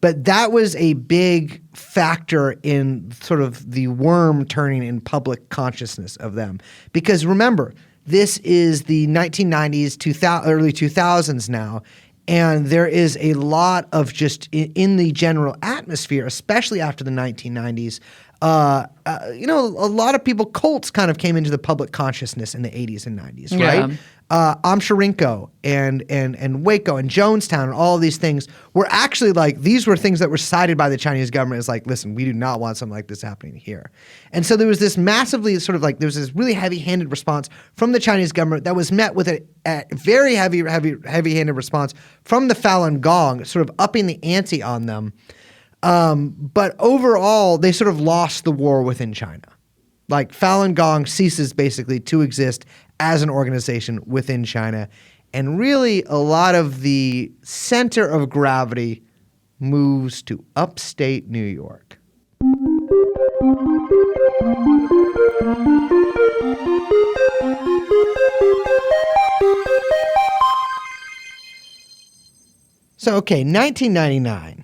But that was a big factor in sort of the worm turning in public consciousness of them. Because remember, this is the 1990s, early 2000s now, and there is a lot of just in the general atmosphere, especially after the 1990s, a lot of people, cults kind of came into the public consciousness in the 80s and 90s, right? Amsharinko and Waco and Jonestown and all of these things were actually like, these were things that were cited by the Chinese government as like, listen, we do not want something like this happening here. And so there was this massively sort of like, there was this really heavy-handed response from the Chinese government that was met with a very heavy-handed response from the Falun Gong, sort of upping the ante on them. But overall, they sort of lost the war within China. Like Falun Gong ceases basically to exist as an organization within China. And really, a lot of the center of gravity moves to upstate New York. So, 1999.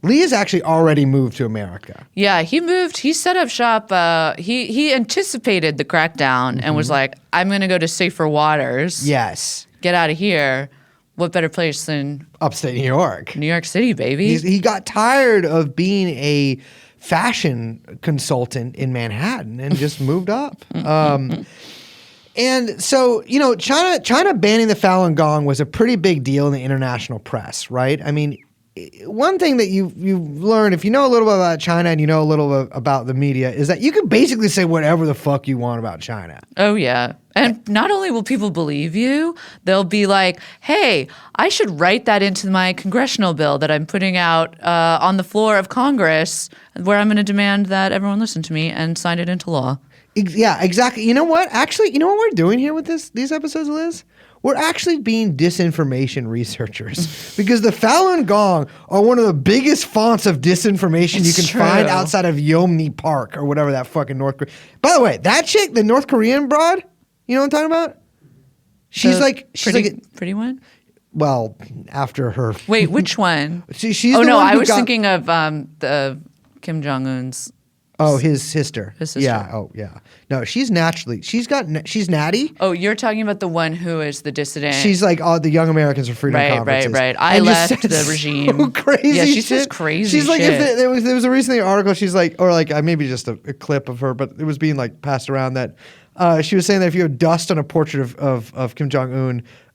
Lee has actually already moved to America. Yeah, he moved. He set up shop. He anticipated the crackdown and was like, I'm going to go to safer waters. Yes. Get out of here. What better place than upstate New York? New York City, baby. He got tired of being a fashion consultant in Manhattan and just moved up. And so, China banning the Falun Gong was a pretty big deal in the international press, right? I mean, one thing that you learn if you know a little bit about China and you know a little bit about the media is that you can basically say whatever the fuck you want about China. Oh, yeah. And not only will people believe you, they'll be like, hey, I should write that into my congressional bill that I'm putting out on the floor of Congress where I'm going to demand that everyone listen to me and sign it into law. Yeah, exactly. You know what? Actually, you know what we're doing here with these episodes, Liz? We're actually being disinformation researchers because the Falun Gong are one of the biggest fonts of disinformation you can find outside of Yeomni Park or whatever that fucking North Korea. By the way, that chick, the North Korean broad, you know what I'm talking about? She's pretty one. Well, after her. Wait, which one? She's oh the no, one I who was got, thinking of the Kim Jong Un's. Oh, his sister. His sister. Yeah. Oh, yeah. No, she's natty. She's natty. Oh, you're talking about the one who is the dissident. She's like all the Young Americans for Freedom conferences. Right. I left the regime. So crazy. Yeah, she shit. says crazy. She's like, shit. if there was a recently article. She's like, or like maybe just a clip of her, but it was being like passed around that she was saying that if you have dust on a portrait of Kim Jong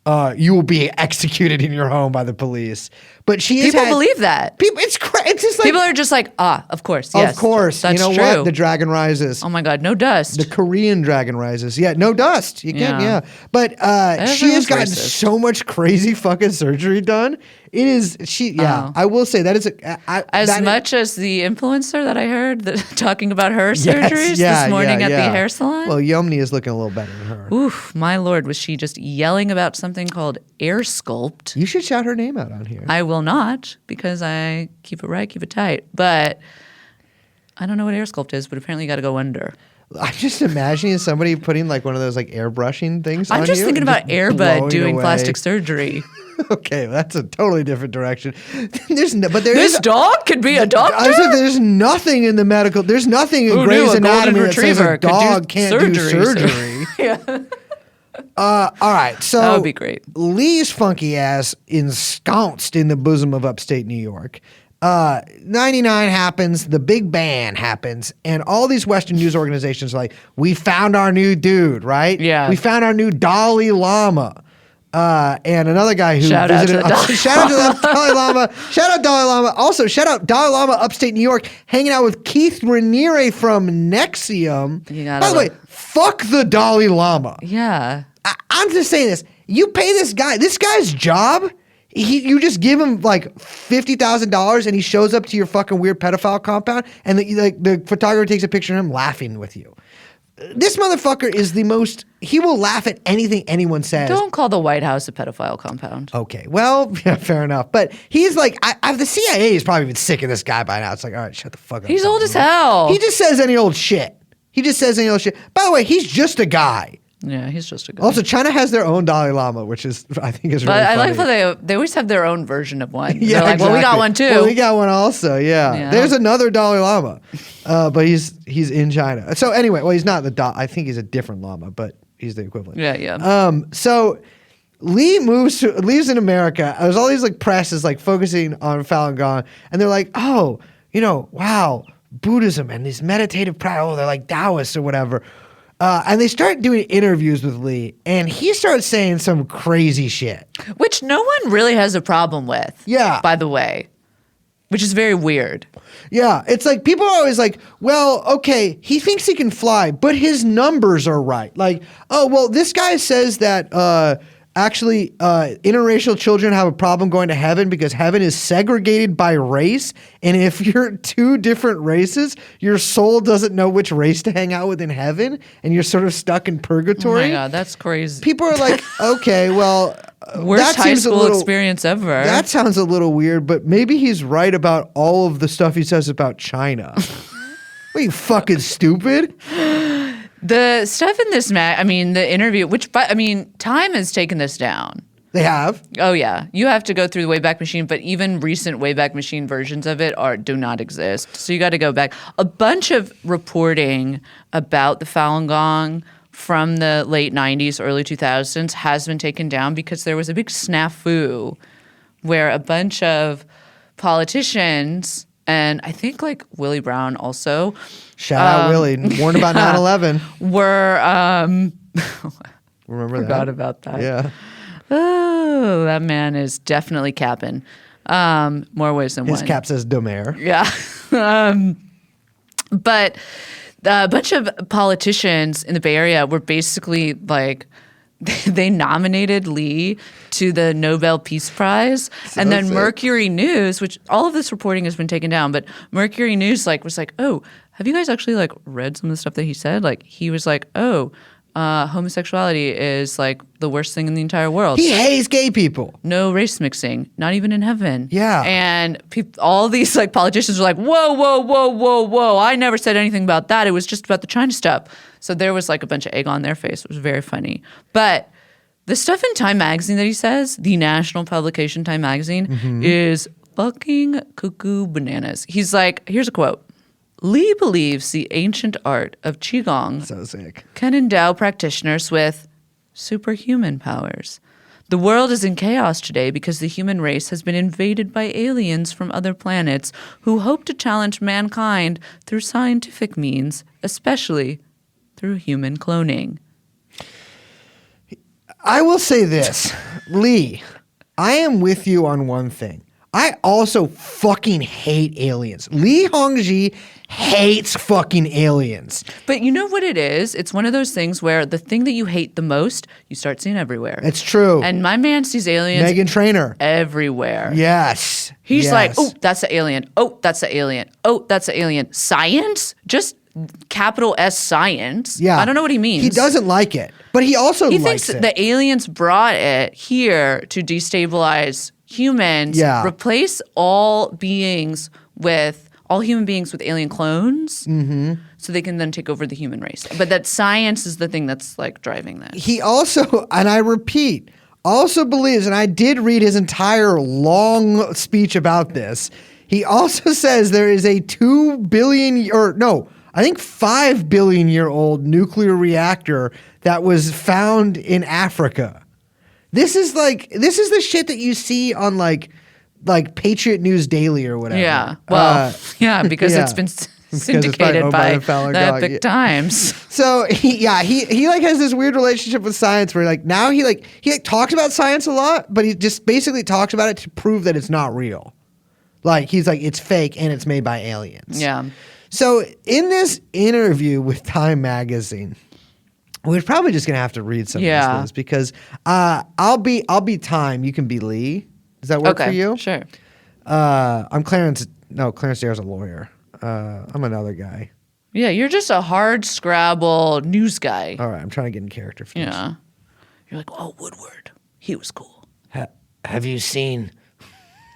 Un, you will be executed in your home by the police. But people believe that. People, it's just like people are just like, of course, yes, of course. that's you know true. what? The dragon rises. Oh my God, no dust. The Korean dragon rises. Yeah, no dust. You can't. Yeah, but she has gotten so much crazy fucking surgery done. It is I will say that is as much as the influencer that I heard talking about her surgeries this morning at the hair salon. Well, Yeomni is looking a little better than her. Oof, my lord, was she just yelling about something called air sculpt? You should shout her name out on here. I will not because I keep it right, keep it tight. But I don't know what air sculpt is, but apparently you got to go under. I'm just imagining somebody putting like one of those like airbrushing things on you. I'm just thinking about Airbud doing plastic surgery. Okay, well, that's a totally different direction. This dog could be a doctor? I said there's nothing in the medical. There's nothing in Grey's Anatomy that says a dog can't do surgery. Yeah. All right, so that would be great. Lee's funky ass ensconced in the bosom of upstate New York. 99 happens, the big ban happens, and all these Western news organizations are like, we found our new dude, right? Yeah. We found our new Dalai Lama. And another guy who shout visited out to shout out to the Dalai Lama. Shout out Dalai Lama. Also, shout out Dalai Lama, upstate New York, hanging out with Keith Raniere from Nexium. By the way, fuck the Dalai Lama. Yeah. I'm just saying this. You pay this guy's job. You just give him like $50,000 and he shows up to your fucking weird pedophile compound and the photographer takes a picture of him laughing with you. This motherfucker is the most. He will laugh at anything anyone says. Don't call the White House a pedophile compound. Okay, well, yeah, fair enough. But he's like, the CIA is probably been sick of this guy by now. It's like, all right, shut the fuck up. He's old as hell. He just says any old shit. By the way, he's just a guy. Yeah, he's just a guy. Also, China has their own Dalai Lama, which is, I think, is really funny. I like how they always have their own version of one. Yeah, they're like, well, we got one too. Well, we got one also, yeah. There's another Dalai Lama, but he's in China. So anyway, well, he's not I think he's a different Lama, but he's the equivalent. Yeah. So Lee leaves in America. There's all these like press is like focusing on Falun Gong, and they're like, oh, wow, Buddhism and these meditative practices, they're like Taoists or whatever. And they start doing interviews with Lee, and he starts saying some crazy shit. Which no one really has a problem with. Yeah. By the way. Which is very weird. Yeah. It's like people are always like, well, okay, he thinks he can fly, but his numbers are right. Like, oh, well, this guy says that actually interracial children have a problem going to heaven because heaven is segregated by race, and if you're two different races, your soul doesn't know which race to hang out with in heaven, and you're sort of stuck in purgatory. Oh my God, that's crazy. People are like, okay, well, worst high school experience ever. That sounds a little weird, but maybe he's right about all of the stuff he says about China. Are you fucking stupid? The stuff in this the interview, Time has taken this down. They have? Oh, yeah. You have to go through the Wayback Machine, but even recent Wayback Machine versions of it do not exist. So you got to go back. A bunch of reporting about the Falun Gong from the late 90s, early 2000s has been taken down because there was a big snafu where a bunch of politicians, and I think like Willie Brown also. Shout out Willie, warned about 9/11. Remember that? Forgot about that. Yeah. Oh, that man is definitely capping. More ways than His one. cap says Domer. Yeah. But a bunch of politicians in the Bay Area were basically like, they nominated Lee to the Nobel Peace Prize. And then sick. Mercury News, which all of this reporting has been taken down, but Mercury News was like, oh, have you guys actually like read some of the stuff that he said? Like he was like, oh, homosexuality is like the worst thing in the entire world. He hates gay people. No race mixing, not even in heaven. Yeah. And all these like politicians were like, whoa, whoa, whoa, whoa, whoa. I never said anything about that. It was just about the China stuff. So there was like a bunch of egg on their face. It was very funny. But the stuff in Time Magazine that he says, the national publication Time Magazine, is fucking cuckoo bananas. He's like, here's a quote. Lee believes the ancient art of Qigong So sick. can endow practitioners with superhuman powers. The world is in chaos today because the human race has been invaded by aliens from other planets who hope to challenge mankind through scientific means, especially through human cloning. I will say this, Lee, I am with you on one thing. I also fucking hate aliens. Lee Hongzi hates fucking aliens. But you know what it is? It's one of those things where the thing that you hate the most, you start seeing everywhere. It's true. And my man sees aliens Meghan Trainor. everywhere. Yes. He's Yes. like, oh, that's the alien. Oh, that's the alien. Oh, that's the alien. Science? Just capital S science. Yeah. I don't know what he means. He doesn't like it, but he also He likes thinks it. the aliens brought it here to destabilize humans. Yeah. Replace all human beings with alien clones, so they can then take over the human race. But that science is the thing that's like driving that. He also, and I repeat, also believes, and I did read his entire long speech about this. He also says there is a 2 billion, or no, I think 5 billion year old nuclear reactor that was found in Africa. This is the shit that you see on like Patriot News Daily or whatever. Yeah. Well, yeah, because yeah. it's been it's probably syndicated owned by by Falun the Gong, Epic yeah. Times. So he like has this weird relationship with science where like now he talks about science a lot, but he just basically talks about it to prove that it's not real. Like he's like, it's fake and it's made by aliens. Yeah. So in this interview with Time Magazine, we're probably just gonna have to read some of this because I'll be Time, you can be Lee. Does that work for you? Sure. I'm Clarence. No, Clarence Dare's a lawyer. I'm another guy. Yeah, you're just a hard Scrabble news guy. All right, I'm trying to get in character for this. Yeah. You're like, oh, Woodward. He was cool. Have you seen?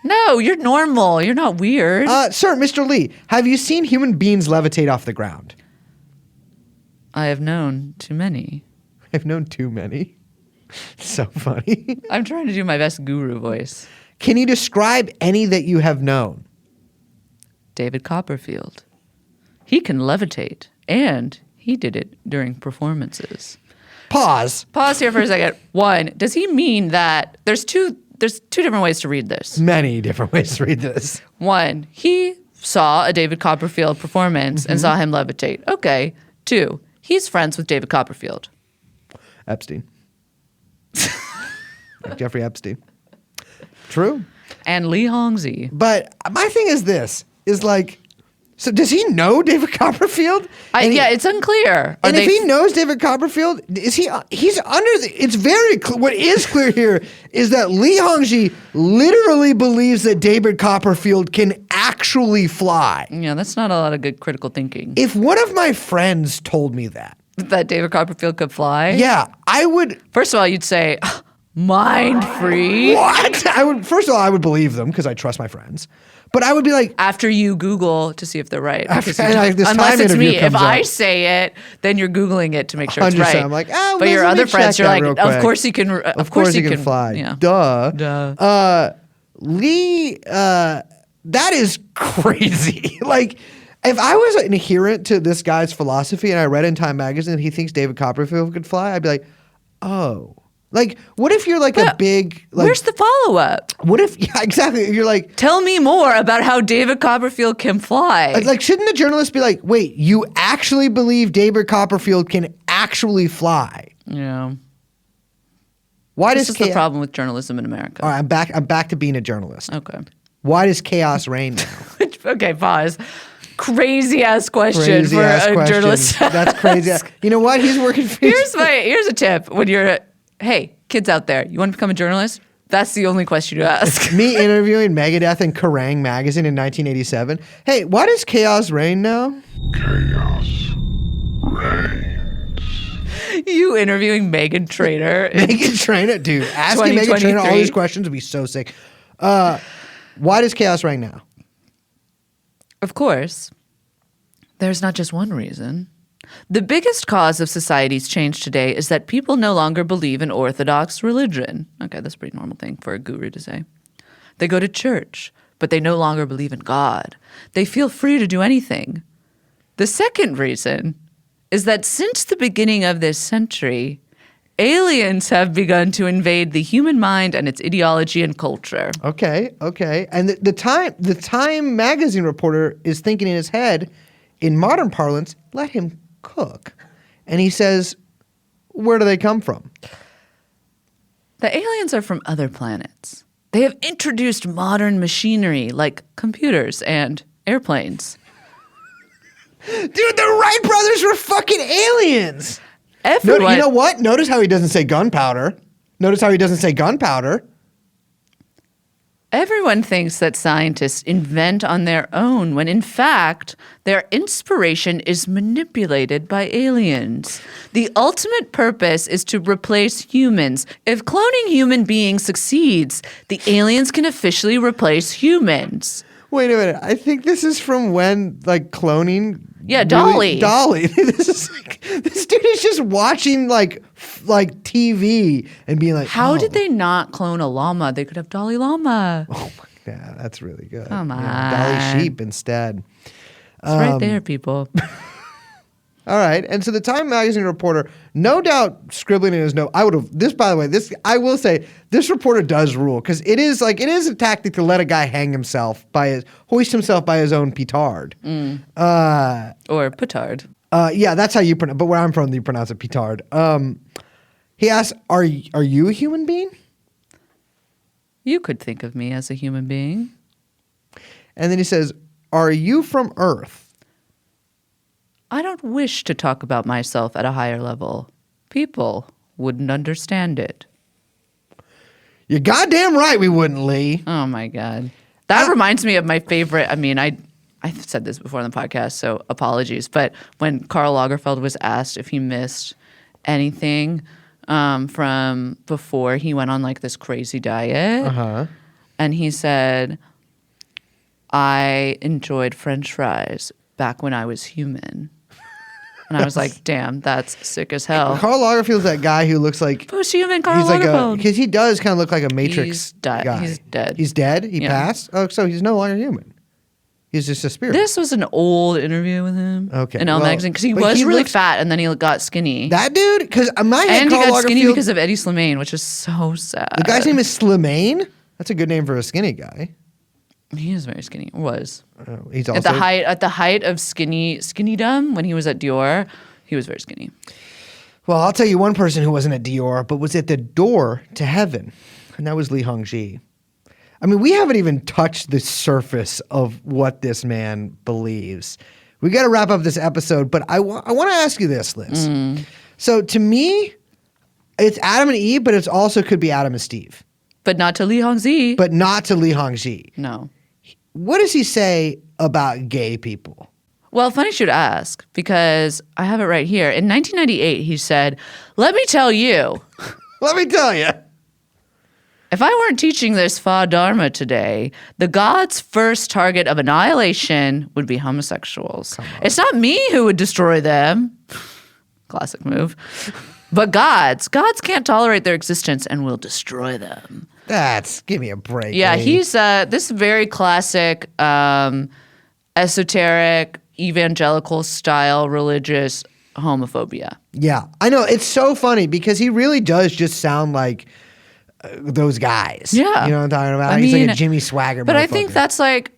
No, you're normal. You're not weird. Sir, Mr. Lee, have you seen human beings levitate off the ground? I have known too many. I've known too many. So funny. I'm trying to do my best guru voice. Can you describe any that you have known? David Copperfield. He can levitate, and he did it during performances. Pause. Pause here for a second. One, does he mean that there's two different ways to read this? Many different ways to read this. One, he saw a David Copperfield performance and saw him levitate. Okay. Two, he's friends with David Copperfield. Epstein. Like Jeffrey Epstein. True. And Lee Hongzi. But my thing is this, is like, so does he know David Copperfield? Yeah, it's unclear. And if he knows David Copperfield, he's under it's very clear. What is clear here is that Lee Hongzi literally believes that David Copperfield can actually fly. Yeah, that's not a lot of good critical thinking. If one of my friends told me that David Copperfield could fly? yeah, I would. First of all, you'd say, mind free. What? First of all, I would believe them because I trust my friends. But I would be like, After you Google to see if they're right. Because and like this unless Time it's interview me. If comes I up. say it, then you're Googling it to make sure it's 100%. right. I'm like, but your let me other friends, check you're that like, real of quick. course he can. Of course he can fly. Yeah. Duh. Lee, that is crazy. Like, if I was an adherent to this guy's philosophy and I read in Time Magazine that he thinks David Copperfield could fly, I'd be like, oh. Like, what if you're like a big... Like, Where's the follow up? what if... Yeah, exactly. You're like... Tell me more about how David Copperfield can fly. Like, shouldn't the journalist be like, wait, you actually believe David Copperfield can actually fly? Yeah. Why This does is the chaos? problem with journalism in America. All right, I'm back. I'm back to being a journalist. Okay. Why does chaos reign now? Okay, pause. Crazy ass question Crazy for ass a questions. journalist. That's crazy. You know what? He's working for. Here's a tip when you're, hey, kids out there, you want to become a journalist? That's the only question to ask. Me interviewing Megadeth in Kerrang! Magazine in 1987. Hey, why does chaos reign now? You interviewing Megan Trainor. Megan Trainor, dude. Asking Megan Trainor all 2023. these questions would be so sick. Why does chaos reign now? Of course, there's not just one reason. The biggest cause of society's change today is that people no longer believe in orthodox religion. Okay, that's a pretty normal thing for a guru to say. They go to church, but they no longer believe in God. They feel free to do anything. The second reason is that since the beginning of this century, aliens have begun to invade the human mind and its ideology and culture. Okay. And the Time magazine reporter is thinking in his head, in modern parlance, let him cook. And he says, where do they come from? The aliens are from other planets. They have introduced modern machinery like computers and airplanes. Dude, the Wright brothers were fucking aliens. Everyone, You know what? Notice how he doesn't say gunpowder. Everyone thinks that scientists invent on their own when in fact their inspiration is manipulated by aliens. The ultimate purpose is to replace humans. If cloning human beings succeeds, the aliens can officially replace humans. Wait a minute. I think this is from when, like, cloning. Yeah, Dolly. Dolly. This dude is just watching like TV and being like, How oh. did they not clone a llama? They could have Dolly Llama. Oh my god, that's really good. Come Yeah, Dolly on. sheep instead. It's right there, people. All right, and so the Time magazine reporter, no doubt scribbling in his note. I would have this. By the way, this I will say, this reporter does rule because it is a tactic to let a guy hang himself hoist himself by his own petard. Or petard. Yeah, that's how you pronounce. But where I'm from, you pronounce it petard. He asks, "Are you a human being?" You could think of me as a human being. And then he says, "Are you from Earth?" I don't wish to talk about myself at a higher level. People wouldn't understand it. You're goddamn right we wouldn't, Lee. Oh my God. That reminds me of my favorite. I mean, I've said this before on the podcast, so apologies. But when Karl Lagerfeld was asked if he missed anything from before he went on like this crazy diet, and he said, I enjoyed French fries back when I was human. And I was like, damn, that's sick as hell. Karl Lagerfeld's that guy who looks like Post-human Karl he's like Lagerfeld. because he does kind of look like a Matrix He's dead. guy. He's dead. He's dead. He Yeah. passed. Oh, so he's no longer human. He's just a spirit. This was an old interview with him Okay, in Elle well, magazine because he but was he really looks- fat and then he got skinny. That dude, because my head, And he Karl got skinny Lagerfeld. because of Eddie Slimane, which is so sad. The guy's name is Slimane. That's a good name for a skinny guy. He is very skinny. Was He's also at the height of skinnydom when he was at Dior. He was very skinny. Well, I'll tell you one person who wasn't at Dior, but was at the door to heaven, and that was Li Hongji. I mean, we haven't even touched the surface of what this man believes. We got to wrap up this episode, but I want to ask you this, Liz. So to me, it's Adam and Eve, but it also could be Adam and Steve, But not to Li Hongzi. but not to Li Hongji. No. What does he say about gay people? Well, funny you should ask because I have it right here. In 1998, he said, "Let me tell you, Let me tell you. if I weren't teaching this Fa Dharma today, the gods' first target of annihilation would be homosexuals. It's not me who would destroy them." Classic move. But gods can't tolerate their existence and will destroy them. Give me a break. Yeah, Lee. he's this very classic esoteric evangelical style religious homophobia. Yeah, I know. It's so funny because he really does just sound like those guys. Yeah. You know what I'm talking about? I He's like mean, a Jimmy Swagger But I think motherfucker. that's like,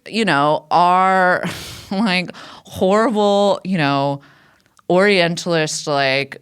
our like horrible, Orientalist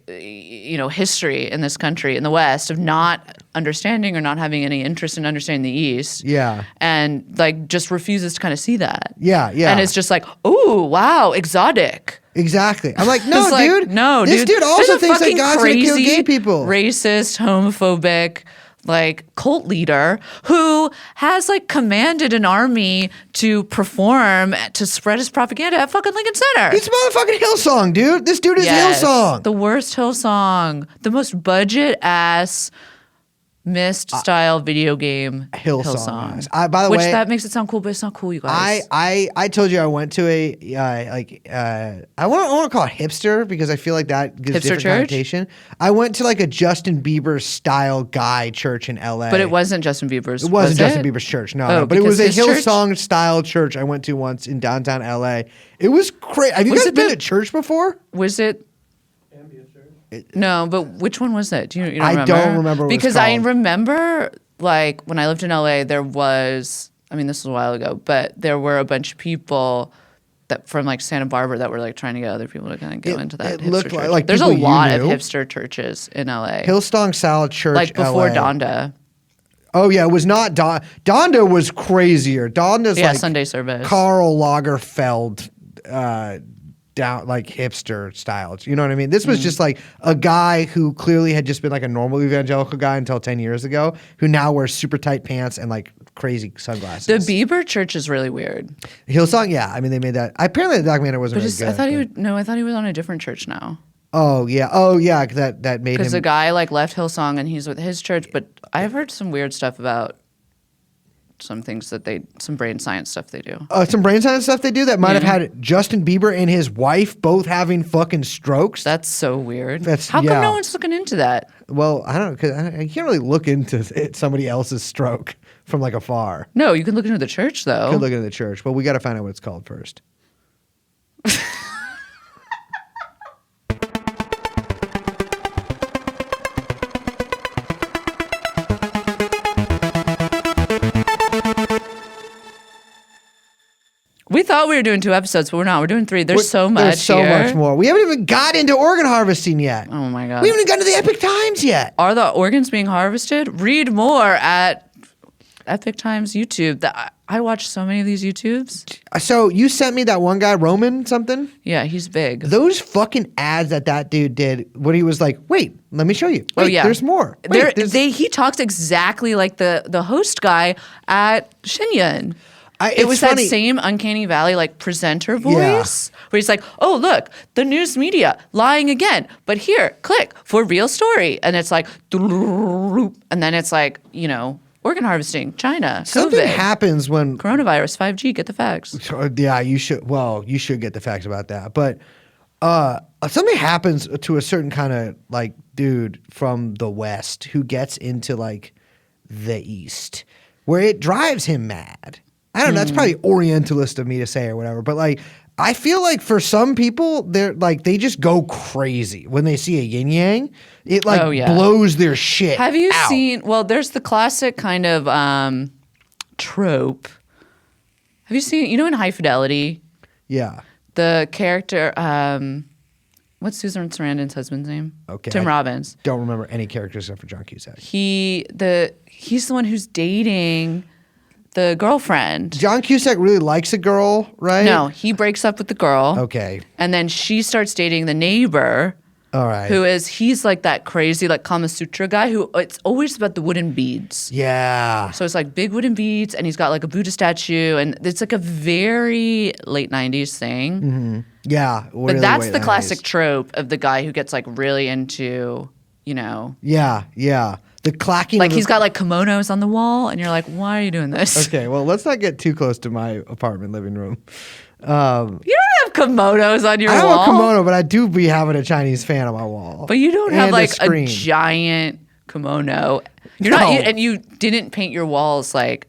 history in this country, in the West, of not understanding or not having any interest in understanding the East. Yeah. And like just refuses to kind of see that. Yeah. And it's just like, oh, wow, exotic. Exactly. I'm like, no, It's like, dude. no, this dude also There's a thinks that fucking God's gonna kill crazy, gay people. Racist, homophobic, like cult leader who has like commanded an army to perform to spread his propaganda at fucking Lincoln Center. It's motherfucking Hillsong, dude. This dude is Hillsong. The worst Hillsong. The most budget ass mist style video game Hillsong. By the Which way, that makes it sound cool, but it's not cool, you guys. I told you I went to a I want to call it hipster because I feel like that gives Hipster different church? connotation. I went to like a Justin Bieber style guy church in LA. But it wasn't Justin Bieber's. It wasn't was Justin it? Bieber's church, no, Oh, no. But it was a because his church? Hillsong style church I went to once in downtown LA. It was crazy. Have you Was guys it been the- to church before? Was it? No, but which one was it? Do you don't I remember? don't remember what it was because I called. remember like when I lived in LA, there was. I mean, this was a while ago, but there were a bunch of people that from like Santa Barbara that were like trying to get other people to kind of go into that. It hipster looked church. like there's a people you lot of knew. hipster churches in LA, Hillsong style church, like before LA. Donda. Oh yeah, it was not Donda was crazier. Donda's Yeah, like Sunday service. Karl Lagerfeld down like hipster styles. You know what I mean? This was just like a guy who clearly had just been like a normal evangelical guy until 10 years ago, who now wears super tight pants and like crazy sunglasses. The Bieber church is really weird. Hillsong, yeah. I mean, they made that. Apparently, the documentary wasn't But very just, good. I thought but- I thought he was on a different church now. Oh yeah. That made him. Because the guy like left Hillsong and he's with his church, but I've heard some weird stuff about some things that some brain science stuff they do. Some brain science stuff they do that might have Yeah. had Justin Bieber and his wife both having fucking strokes. That's so weird. That's- How yeah. come no one's looking into that? Well, I don't know, because I can't really look into somebody else's stroke from like afar. No, you can look into the church though. Could look into the church, but we got to find out what it's called first. We thought we were doing 2 episodes, but we're not. We're doing 3. There's so much. There's so here. much more. We haven't even got into organ harvesting yet. Oh my god. We haven't even gotten to the Epic Times yet. Are the organs being harvested? Read more at Epic Times YouTube. I watch so many of these YouTubes. So you sent me that one guy, Roman something? Yeah, he's big. Those fucking ads that dude did when he was like, wait, let me show you. Wait, Oh yeah, there's more. Wait, he talks exactly like the host guy at Shenyun. It it's was funny. that same Uncanny Valley like presenter voice where he's like, "Oh look, the news media lying again, but here, click for real story," and it's like, and then it's like, organ harvesting, China, Something COVID, happens when coronavirus, 5G. Get the facts. yeah, you should. Well, you should get the facts about that. But something happens to a certain kind of like dude from the West who gets into like the East, where it drives him mad. I don't know. That's probably Orientalist of me to say or whatever. But like, I feel like for some people, they're like they just go crazy when they see a yin yang. It like blows their shit. Have you out. seen? Well, there's the classic kind of trope. Have you seen? In High Fidelity, Yeah. the character. What's Susan Sarandon's husband's name? Okay. Tim Robbins. Don't remember any characters except for John Cusack. He's the one who's dating the girlfriend. John Cusack really likes a girl, right? No, he breaks up with the girl. Okay. And then she starts dating the neighbor, All right. he's like that crazy like Kama Sutra guy who it's always about the wooden beads. Yeah. So it's like big wooden beads and he's got like a Buddha statue and it's like a very late 90s thing. Mm-hmm. Yeah. But that's the classic trope of the guy who gets like really into, Yeah. Yeah. The clacking. like of he's got like kimonos on the wall and you're like, why are you doing this? Okay. Well, let's not get too close to my apartment living room. You don't have kimonos on your I wall. have a kimono, but I do be having a Chinese fan on my wall. But you don't have And like a screen. giant kimono. You're No. not, and you didn't paint your walls like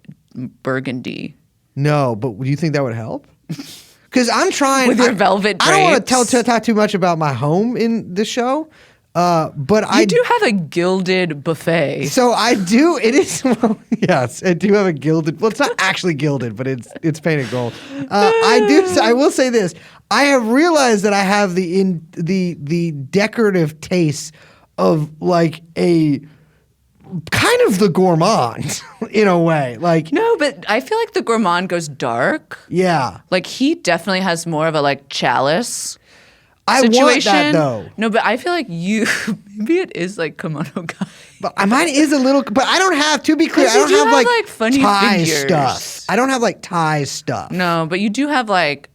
burgundy No, but do you think that would help? Because I'm trying with your velvet drapes. I don't want to talk too much about my home in this show, but I do have a gilded buffet. So I do. It is. Well, yes, I do have a gilded. Well, it's not actually gilded, but it's painted gold. I do. I will say this. I have realized that I have the decorative taste of like a kind of the gourmand in a way. Like, No, but I feel like the gourmand goes dark. yeah. Like he definitely has more of a like chalice I situation. want that though. No, but I feel like you maybe it is like kimono guy. But mine is a little, but I don't have, to be clear, I 'Cause you don't do have have, like, funny tie figures. stuff. I don't have like tie stuff. No, but you do have like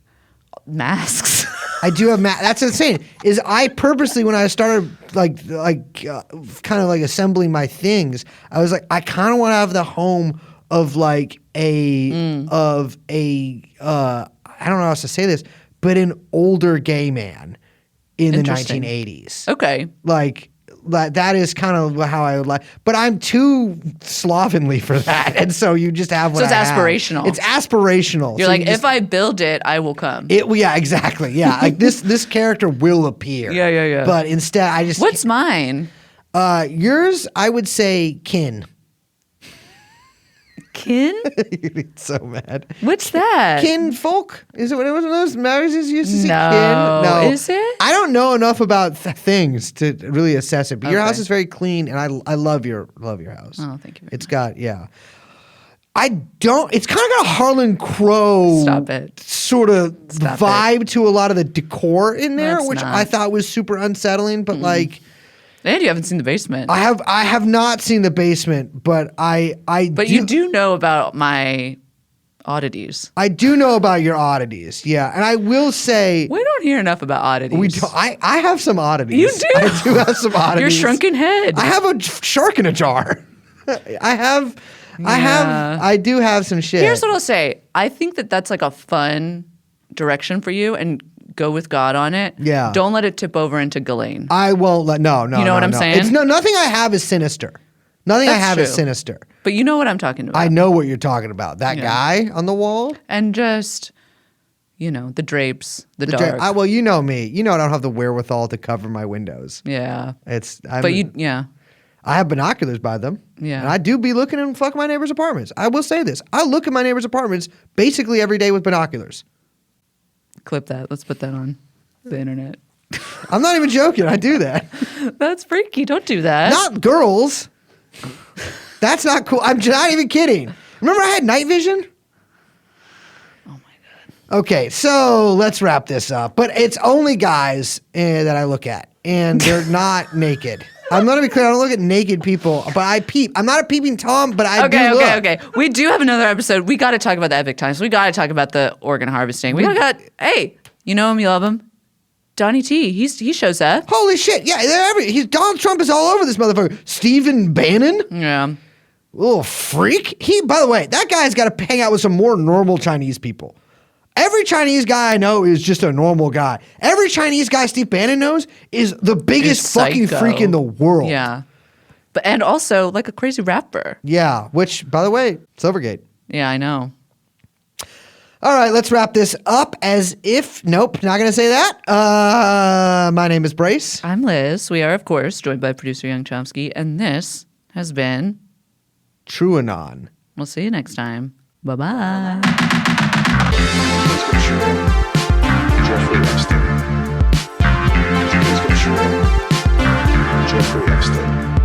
masks. I do have that's insane. Is I purposely, when I started kind of like assembling my things, I was like, I kind of want to have the home of like I don't know how else to say this, but an older gay man in the Interesting. 1980s. Okay. Like that is kind of how I would like, but I'm too slovenly for that, and so you just have what So it's I have. aspirational. It's aspirational. You're So like, you just- if I build it, I will come. yeah, exactly. Yeah, like this character will appear. Yeah. But instead, I just What's mine? yours. I would say kin. Kin? You'd be so mad. What's that? Kin folk? Is it what it was? One of those marriages used to say No. kin? No, Is it? I don't know enough about things to really assess it. But your Okay. house is very clean, and I love your house. Oh, thank you very It's got I don't. It's kind of got a Harlan Crow Stop it. sort of Stop vibe to a lot of the decor in there, it's which not. I thought was super unsettling. But like, And you haven't seen the basement. I have not seen the basement, but But you do know about my oddities. I do know about your oddities. Yeah, and I will say We don't hear enough about oddities. we do, I have some oddities. You do? I do have some oddities. Your shrunken head. I have a shark in a jar. I do have some shit. Here's what I'll say. I think that that's like a fun direction for you and go with God on it. Yeah. Don't let it tip over into Ghislaine. I won't let. No. You know what I'm saying? It's nothing I have is sinister. Nothing I That's have is true. sinister. But you know what I'm talking about. I know what you're talking about. That Yeah. guy on the wall. And just, the drapes, the dark. Well, you know me. You know I don't have the wherewithal to cover my windows. Yeah. I have binoculars by them. Yeah. And I do be looking in my neighbors' apartments. I will say this. I look at my neighbors' apartments basically every day with binoculars. Clip that. Let's put that on the internet. I'm not even joking. I do that. That's freaky. Don't do that. Not girls. That's not cool. I'm not even kidding. Remember I had night vision? Oh my God. Okay, so let's wrap this up. But it's only guys that I look at, and they're not naked. I'm going to be clear. I don't look at naked people, but I peep. I'm not a peeping Tom, but I do look. Okay. We do have another episode. We got to talk about the epic times. We got to talk about the organ harvesting. Hey, you know him, you love him. Donnie T, he shows up. Holy shit! Yeah, Donald Trump is all over this motherfucker. Stephen Bannon, Yeah. little freak. By the way, that guy's got to hang out with some more normal Chinese people. Every Chinese guy I know is just a normal guy. Every Chinese guy Steve Bannon knows is the biggest Is fucking psycho. freak in the world. Yeah. And also like a crazy rapper. Yeah, which, by the way, Silvergate. Yeah, I know. All right, let's wrap this up nope, not going to say that. My name is Brace. I'm Liz. We are, of course, joined by producer Young Chomsky, and this has been TrueAnon. We'll see you next time. Bye-bye. Let's go shoot. Jeffrey Epstein. Let's go shoot. Jeffrey Epstein.